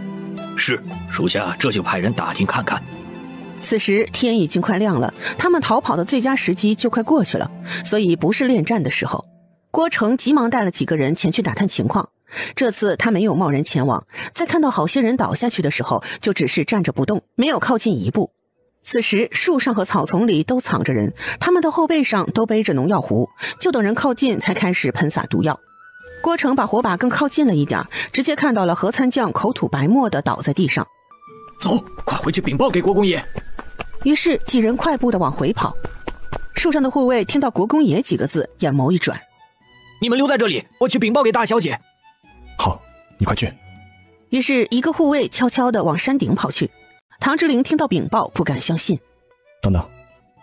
是，属下这就派人打听看看。此时天已经快亮了，他们逃跑的最佳时机就快过去了，所以不是恋战的时候。郭成急忙带了几个人前去打探情况。这次他没有贸然前往，在看到好些人倒下去的时候，就只是站着不动，没有靠近一步。此时树上和草丛里都藏着人，他们的后背上都背着农药壶，就等人靠近才开始喷洒毒药。郭成把火把更靠近了一点，直接看到了何参将口吐白沫的倒在地上。走，快回去禀报给国公爷。于是几人快步的往回跑。树上的护卫听到国公爷几个字，眼眸一转。你们留在这里，我去禀报给大小姐。好，你快去。于是，一个护卫悄悄地往山顶跑去。唐之灵听到禀报，不敢相信。等等，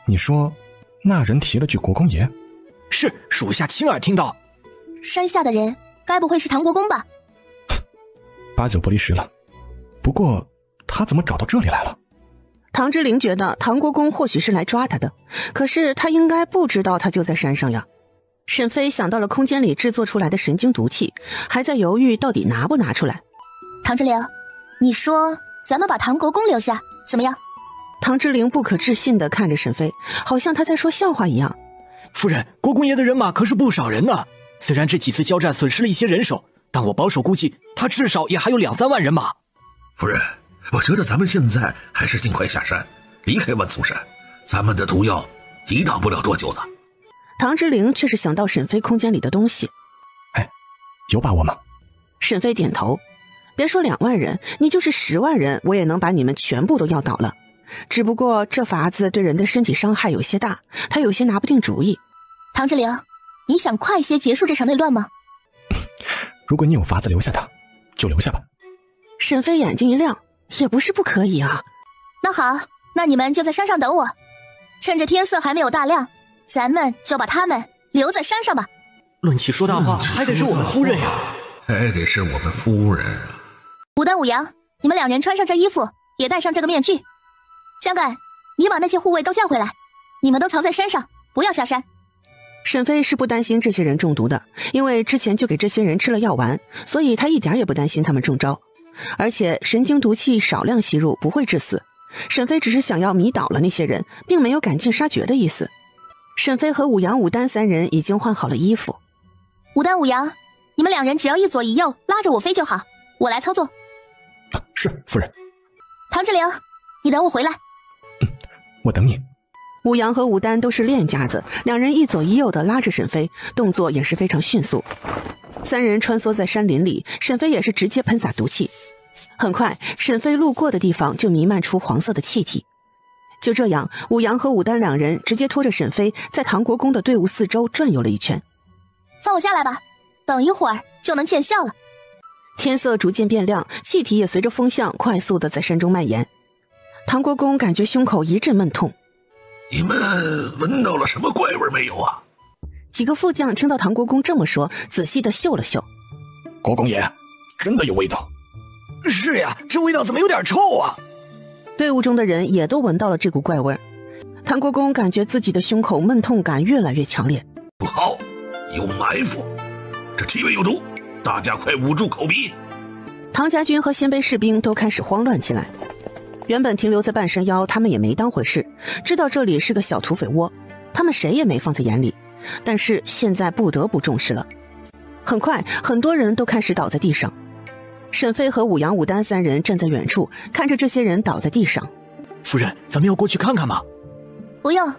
你说那人提了句国公爷？是，属下亲耳听到。山下的人该不会是唐国公吧？八九不离十了。不过他怎么找到这里来了？唐之灵觉得唐国公或许是来抓他的，可是他应该不知道他就在山上呀。沈飞想到了空间里制作出来的神经毒气，还在犹豫到底拿不拿出来。唐之灵，你说咱们把唐国公留下怎么样？唐之灵不可置信地看着沈飞，好像他在说笑话一样。夫人，国公爷的人马可是不少人呢。虽然这几次交战损失了一些人手，但我保守估计他至少也还有2、3万人马。夫人，我觉得咱们现在还是尽快下山，离开万松山。咱们的毒药抵挡不了多久的。唐之灵却是想到沈飞空间里的东西。哎，有把握吗？沈飞点头。别说2万人，你就是10万人，我也能把你们全部都要倒了。只不过这法子对人的身体伤害有些大，他有些拿不定主意。唐之灵，你想快些结束这场内乱吗？如果你有法子留下他，就留下吧。沈飞眼睛一亮，也不是不可以啊。那好，那你们就在山上等我，趁着天色还没有大亮，咱们就把他们留在山上吧。论起说大话，还得是我们夫人呀。还得是我们夫人啊。武丹、武阳，你们2人穿上这衣服，也戴上这个面具。江干，你把那些护卫都叫回来，你们都藏在山上，不要下山。沈飞是不担心这些人中毒的，因为之前就给这些人吃了药丸，所以他一点也不担心他们中招。而且神经毒气少量吸入不会致死，沈飞只是想要迷倒了那些人，并没有赶尽杀绝的意思。沈飞和武阳、武丹3人已经换好了衣服。武丹、武阳，你们2人只要一左一右拉着我飞就好，我来操作。是，夫人。唐之灵，你等我回来。我等你。武阳和武丹都是练家子，2人一左一右的拉着沈飞，动作也是非常迅速。3人穿梭在山林里，沈飞也是直接喷洒毒气。很快，沈飞路过的地方就弥漫出黄色的气体。就这样，武阳和武丹2人直接拖着沈飞在唐国公的队伍四周转悠了一圈。放我下来吧，等一会儿就能见效了。天色逐渐变亮，气体也随着风向快速的在山中蔓延。唐国公感觉胸口一阵闷痛。你们闻到了什么怪味没有啊？几个副将听到唐国公这么说，仔细的嗅了嗅。国公爷，真的有味道。是呀，这味道怎么有点臭啊？队伍中的人也都闻到了这股怪味。唐国公感觉自己的胸口闷痛感越来越强烈。不好，有埋伏，这气味有毒，大家快捂住口鼻。唐家军和鲜卑士兵都开始慌乱起来。原本停留在半山腰，他们也没当回事，知道这里是个小土匪窝，他们谁也没放在眼里。但是现在不得不重视了。很快，很多人都开始倒在地上。沈飞和武阳、武丹3人站在远处，看着这些人倒在地上。夫人，咱们要过去看看吗？不用，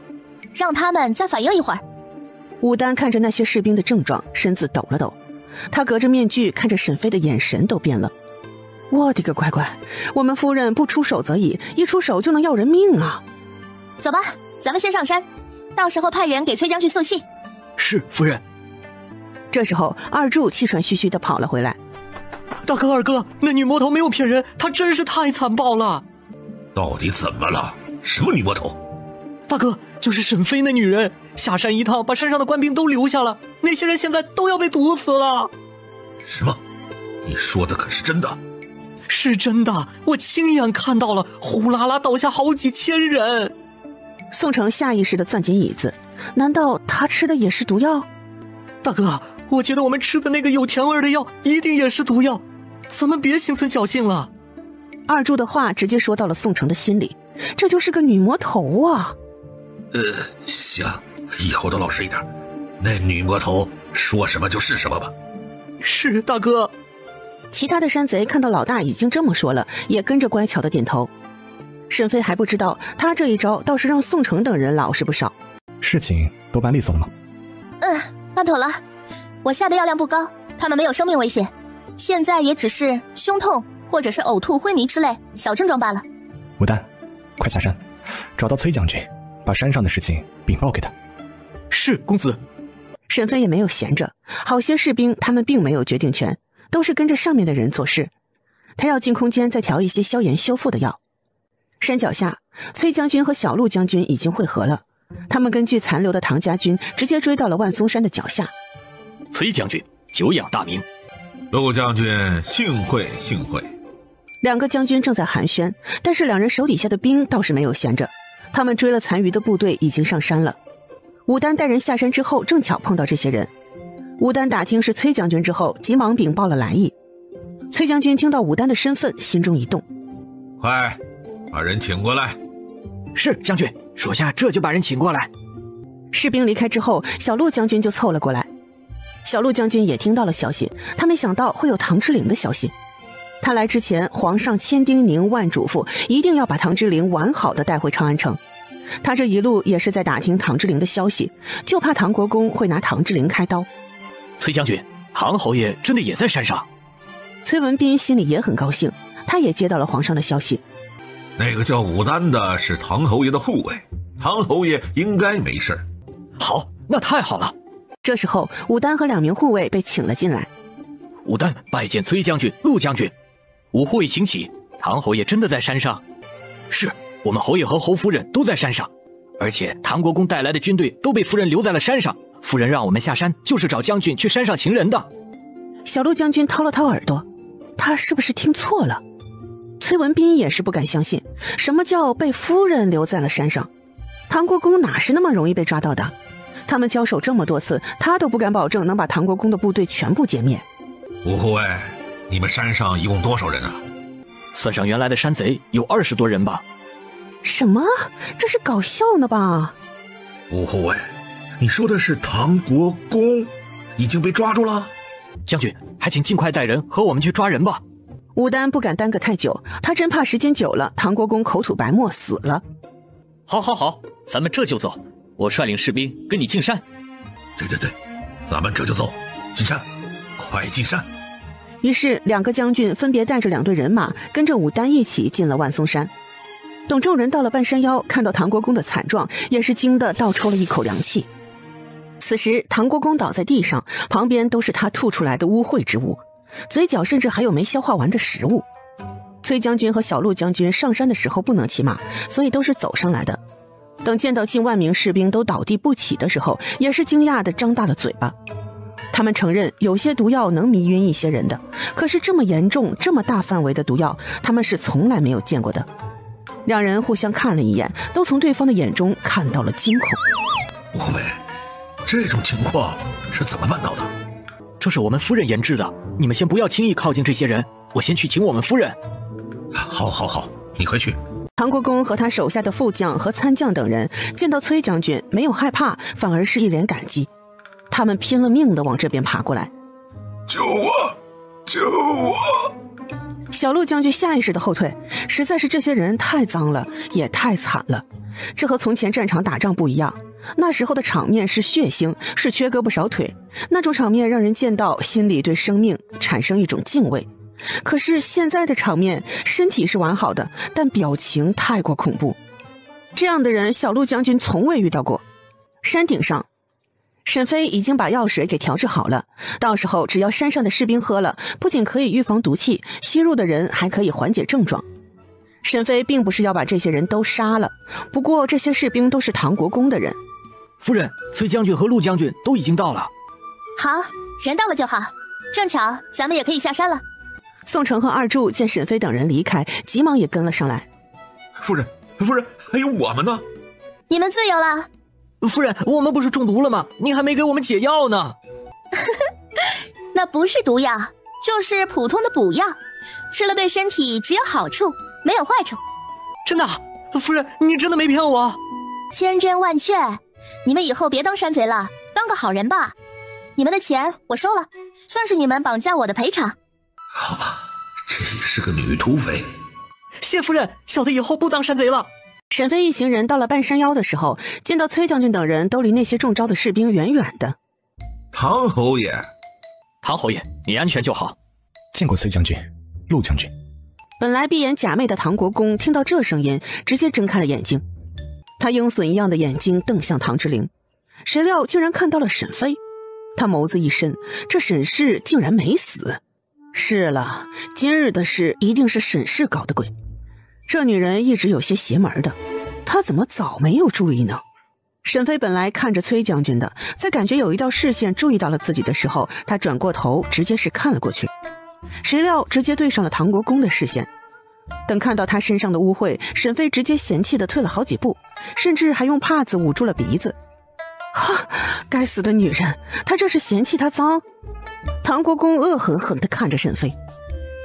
让他们再反应一会儿。武丹看着那些士兵的症状，身子抖了抖。他隔着面具看着沈飞的眼神都变了。我的个乖乖，我们夫人不出手则已，一出手就能要人命啊！走吧，咱们先上山，到时候派人给崔将军送信。是，夫人。这时候，二柱气喘吁吁地跑了回来。大哥、二哥，那女魔头没有骗人，她真是太残暴了。到底怎么了？什么女魔头？大哥，就是沈飞那女人，下山一趟把山上的官兵都留下了，那些人现在都要被毒死了。什么？你说的可是真的？是真的，我亲眼看到了，呼啦啦倒下好几千人。宋城下意识地攥紧椅子，难道他吃的也是毒药？大哥，我觉得我们吃的那个有甜味的药一定也是毒药，咱们别心存侥幸了。二柱的话直接说到了宋城的心里，这就是个女魔头啊。行，以后都老实一点，那女魔头说什么就是什么吧。是，大哥。其他的山贼看到老大已经这么说了，也跟着乖巧的点头。沈飞还不知道，他这一招倒是让宋城等人老实不少。事情都办利索了吗？办妥了。我下的药量不高，他们没有生命危险，现在也只是胸痛或者是呕吐、昏迷之类小症状罢了。武丹，快下山，找到崔将军，把山上的事情禀报给他。是，公子。沈飞也没有闲着，好些士兵他们并没有决定权，都是跟着上面的人做事。他要进空间再调一些消炎修复的药。山脚下，崔将军和小陆将军已经会合了，他们根据残留的唐家军直接追到了万松山的脚下。崔将军久仰大名。陆将军幸会幸会。两个将军正在寒暄，但是两人手底下的兵倒是没有闲着，他们追了残余的部队已经上山了。武丹带人下山之后正巧碰到这些人，武丹打听是崔将军之后急忙禀报了来意。崔将军听到武丹的身份，心中一动，快把人请过来。是将军，属下这就把人请过来。士兵离开之后，小陆将军就凑了过来。小陆将军也听到了消息，他没想到会有唐之陵的消息。他来之前，皇上千叮咛万嘱咐，一定要把唐之陵完好的带回长安城。他这一路也是在打听唐之陵的消息，就怕唐国公会拿唐之陵开刀。崔将军，唐侯爷真的也在山上？崔文斌心里也很高兴，他也接到了皇上的消息。那个叫武丹的是唐侯爷的护卫，唐侯爷应该没事。好，那太好了。这时候，武丹和2名护卫被请了进来。武丹拜见崔将军、陆将军。武护卫请起，唐侯爷真的在山上？是，我们侯爷和侯夫人都在山上，而且唐国公带来的军队都被夫人留在了山上。夫人让我们下山，就是找将军去山上请人的。小陆将军掏了掏耳朵，他是不是听错了？崔文斌也是不敢相信，什么叫被夫人留在了山上？唐国公哪是那么容易被抓到的？他们交手这么多次，他都不敢保证能把唐国公的部队全部歼灭。武护卫，你们山上一共多少人啊？算上原来的山贼，有20多人吧。什么？这是搞笑呢吧？武护卫，你说的是唐国公已经被抓住了？将军，还请尽快带人和我们去抓人吧。武丹不敢耽搁太久，他真怕时间久了，唐国公口吐白沫死了。好，咱们这就走。我率领士兵跟你进山。对，咱们这就走，进山，快进山。于是2个将军分别带着2队人马，跟着武丹一起进了万松山。等众人到了半山腰，看到唐国公的惨状，也是惊得倒抽了一口凉气。此时唐国公倒在地上，旁边都是他吐出来的污秽之物，嘴角甚至还有没消化完的食物。崔将军和小陆将军上山的时候不能骑马，所以都是走上来的。等见到近万名士兵都倒地不起的时候，也是惊讶地张大了嘴巴。他们承认有些毒药能迷晕一些人的，可是这么严重、这么大范围的毒药，他们是从来没有见过的。2人互相看了一眼，都从对方的眼中看到了惊恐。武护卫，这种情况是怎么办到的？这是我们夫人研制的，你们先不要轻易靠近这些人，我先去请我们夫人。好，你快去。唐国公和他手下的副将和参将等人见到崔将军，没有害怕，反而是一脸感激。他们拼了命地往这边爬过来。救我！小陆将军下意识地后退，实在是这些人太脏了，也太惨了。这和从前战场打仗不一样，那时候的场面是血腥，是缺胳膊少腿，那种场面让人见到心里对生命产生一种敬畏。可是现在的场面，身体是完好的，但表情太过恐怖。这样的人小陆将军从未遇到过。山顶上，沈飞已经把药水给调制好了，到时候只要山上的士兵喝了，不仅可以预防毒气，吸入的人还可以缓解症状。沈飞并不是要把这些人都杀了，不过这些士兵都是唐国公的人。夫人，崔将军和陆将军都已经到了。好，人到了就好，正巧咱们也可以下山了。宋城和二柱见沈飞等人离开，急忙也跟了上来。夫人，还有我们呢？你们自由了。夫人，我们不是中毒了吗？您还没给我们解药呢。那不是毒药，就是普通的补药，吃了对身体只有好处，没有坏处。真的？夫人，你真的没骗我？千真万确。你们以后别当山贼了，当个好人吧。你们的钱我收了，算是你们绑架我的赔偿。好吧，这也是个女土匪。谢夫人，小的以后不当山贼了。沈飞一行人到了半山腰的时候，见到崔将军等人都离那些中招的士兵远远的。唐侯爷，你安全就好。见过崔将军、陆将军。本来闭眼假寐的唐国公听到这声音，直接睁开了眼睛。他鹰隼一样的眼睛瞪向唐之陵，谁料竟然看到了沈飞。他眸子一深，这沈氏竟然没死。是了，今日的事一定是沈氏搞的鬼。这女人一直有些邪门的，她怎么早没有注意呢？沈飞本来看着崔将军的，在感觉有一道视线注意到了自己的时候，他转过头直接是看了过去，谁料直接对上了唐国公的视线。等看到他身上的污秽，沈飞直接嫌弃的退了好几步，甚至还用帕子捂住了鼻子。哈，该死的女人，她这是嫌弃她脏。唐国公恶狠狠地看着沈飞，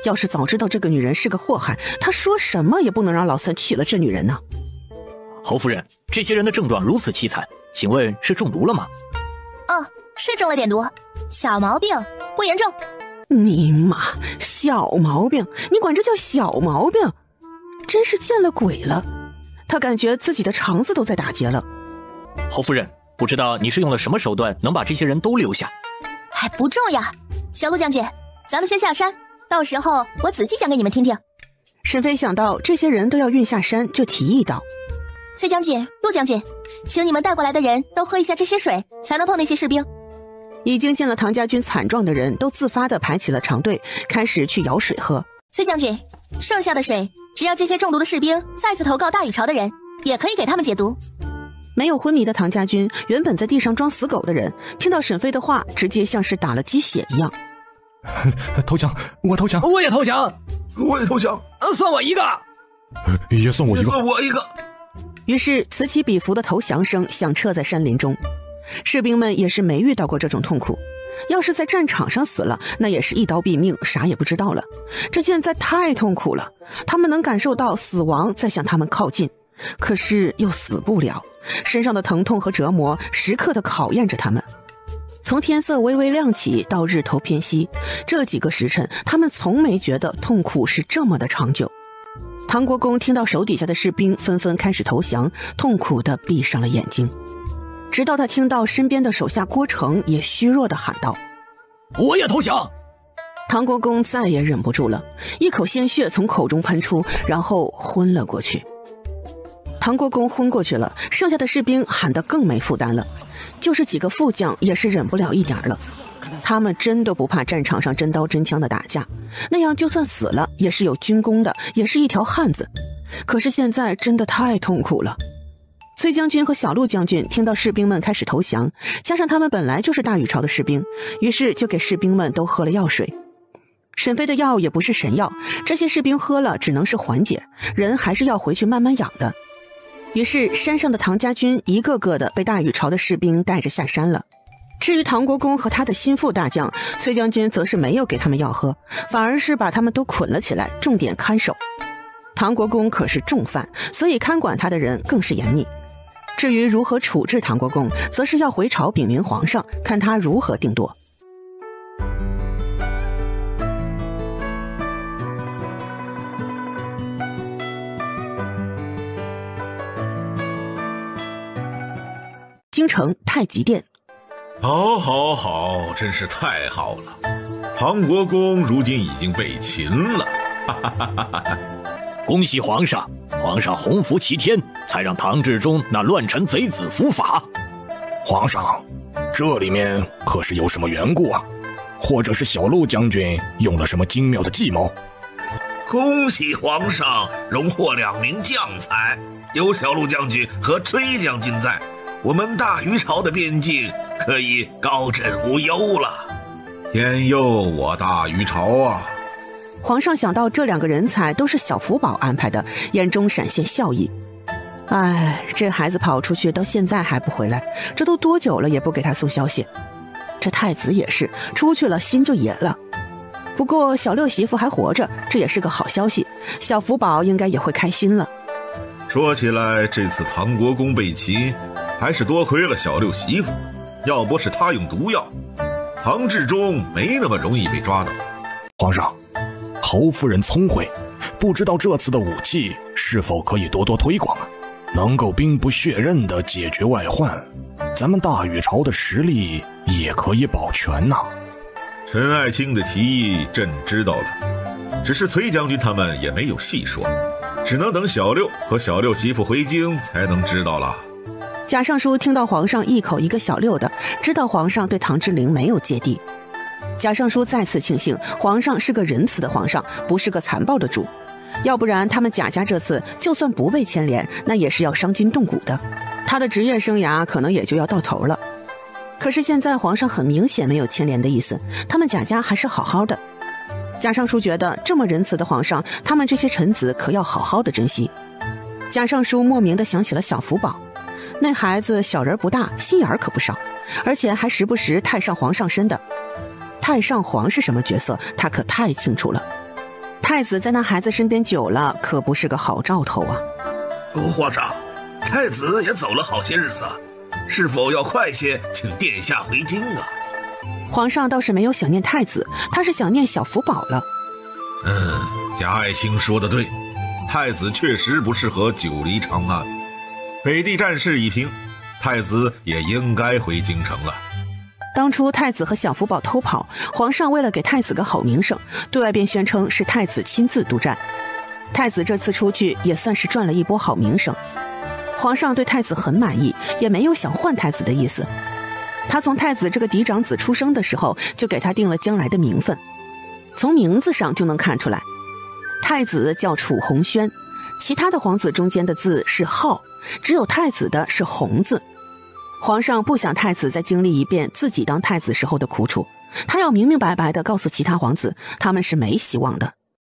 要是早知道这个女人是个祸害，他说什么也不能让老三娶了这女人呢。侯夫人，这些人的症状如此凄惨，请问是中毒了吗？是中了点毒，小毛病，不严重。你妈，小毛病，你管这叫小毛病？真是见了鬼了。他感觉自己的肠子都在打结了。侯夫人，不知道你是用了什么手段能把这些人都留下？还不重要，小陆将军，咱们先下山，到时候我仔细讲给你们听听。沈飞想到这些人都要运下山，就提议道：崔将军、陆将军，请你们带过来的人都喝一下这些水，才能碰那些士兵。已经见了唐家军惨状的人都自发地排起了长队，开始去舀水喝。崔将军，剩下的水只要这些中毒的士兵再次投靠大禹朝的人，也可以给他们解毒。没有昏迷的唐家军，原本在地上装死狗的人，听到沈飞的话，直接像是打了鸡血一样。投降，我投降，我也投降，我也投降，算我一个，也算我一个，算我一个。于是此起彼伏的投降声响彻在山林中。士兵们也是没遇到过这种痛苦，要是在战场上死了，那也是一刀毙命，啥也不知道了。这现在太痛苦了，他们能感受到死亡在向他们靠近，可是又死不了，身上的疼痛和折磨时刻的考验着他们。从天色微微亮起到日头偏西，这几个时辰，他们从没觉得痛苦是这么的长久。唐国公听到手底下的士兵纷纷开始投降，痛苦地闭上了眼睛，直到他听到身边的手下郭成也虚弱地喊道：我也投降。唐国公再也忍不住了，一口鲜血从口中喷出，然后昏了过去。唐国公昏过去了，剩下的士兵喊得更没负担了，就是几个副将也是忍不了一点了。他们真的不怕战场上真刀真枪的打架，那样就算死了也是有军功的，也是一条汉子。可是现在真的太痛苦了。崔将军和小陆将军听到士兵们开始投降，加上他们本来就是大禹朝的士兵，于是就给士兵们都喝了药水。沈飞的药也不是神药，这些士兵喝了只能是缓解，人还是要回去慢慢养的。于是山上的唐家军一个个的被大禹朝的士兵带着下山了。至于唐国公和他的心腹大将崔将军，则是没有给他们药喝，反而是把他们都捆了起来，重点看守。唐国公可是重犯，所以看管他的人更是严密。至于如何处置唐国公，则是要回朝禀明皇上，看他如何定夺。京城太极殿。好，好，好，真是太好了！唐国公如今已经被擒了，恭喜皇上！皇上洪福齐天，才让唐志忠那乱臣贼子伏法。皇上，这里面可是有什么缘故啊？或者是小陆将军用了什么精妙的计谋？恭喜皇上荣获2名将才，有小陆将军和崔将军在，我们大禹朝的边境可以高枕无忧了。天佑我大禹朝啊！皇上想到这2个人才都是小福宝安排的，眼中闪现笑意。哎，这孩子跑出去到现在还不回来，这都多久了也不给他送消息。这太子也是出去了心就野了。不过小六媳妇还活着，这也是个好消息，小福宝应该也会开心了。说起来，这次唐国公被擒，还是多亏了小六媳妇，要不是他用毒药，唐志忠没那么容易被抓到。皇上，侯夫人聪慧，不知道这次的武器是否可以多多推广啊？能够兵不血刃地解决外患，咱们大禹朝的实力也可以保全呐。陈爱卿的提议朕知道了，只是崔将军他们也没有细说，只能等小六和小六媳妇回京才能知道了。贾尚书听到皇上一口一个小六的，知道皇上对唐之陵没有芥蒂。贾尚书再次庆幸皇上是个仁慈的皇上，不是个残暴的主，要不然他们贾家这次就算不被牵连，那也是要伤筋动骨的，他的职业生涯可能也就要到头了。可是现在皇上很明显没有牵连的意思，他们贾家还是好好的。贾尚书觉得这么仁慈的皇上，他们这些臣子可要好好的珍惜。贾尚书莫名地想起了小福宝，那孩子小人不大，心眼可不少，而且还时不时太上皇上身的。太上皇是什么角色，他可太清楚了。太子在那孩子身边久了，可不是个好兆头啊。皇上，太子也走了好些日子，是否要快些请殿下回京啊？皇上倒是没有想念太子，他是想念小福宝了。贾爱卿说得对，太子确实不适合久离长安。北地战事已平，太子也应该回京城了。当初太子和小福宝偷跑，皇上为了给太子个好名声，对外便宣称是太子亲自督战。太子这次出去也算是赚了一波好名声，皇上对太子很满意，也没有想换太子的意思。他从太子这个嫡长子出生的时候就给他定了将来的名分，从名字上就能看出来，太子叫楚宏轩，其他的皇子中间的字是浩，只有太子的是宏字。皇上不想太子再经历一遍自己当太子时候的苦楚，他要明明白白地告诉其他皇子，他们是没希望的。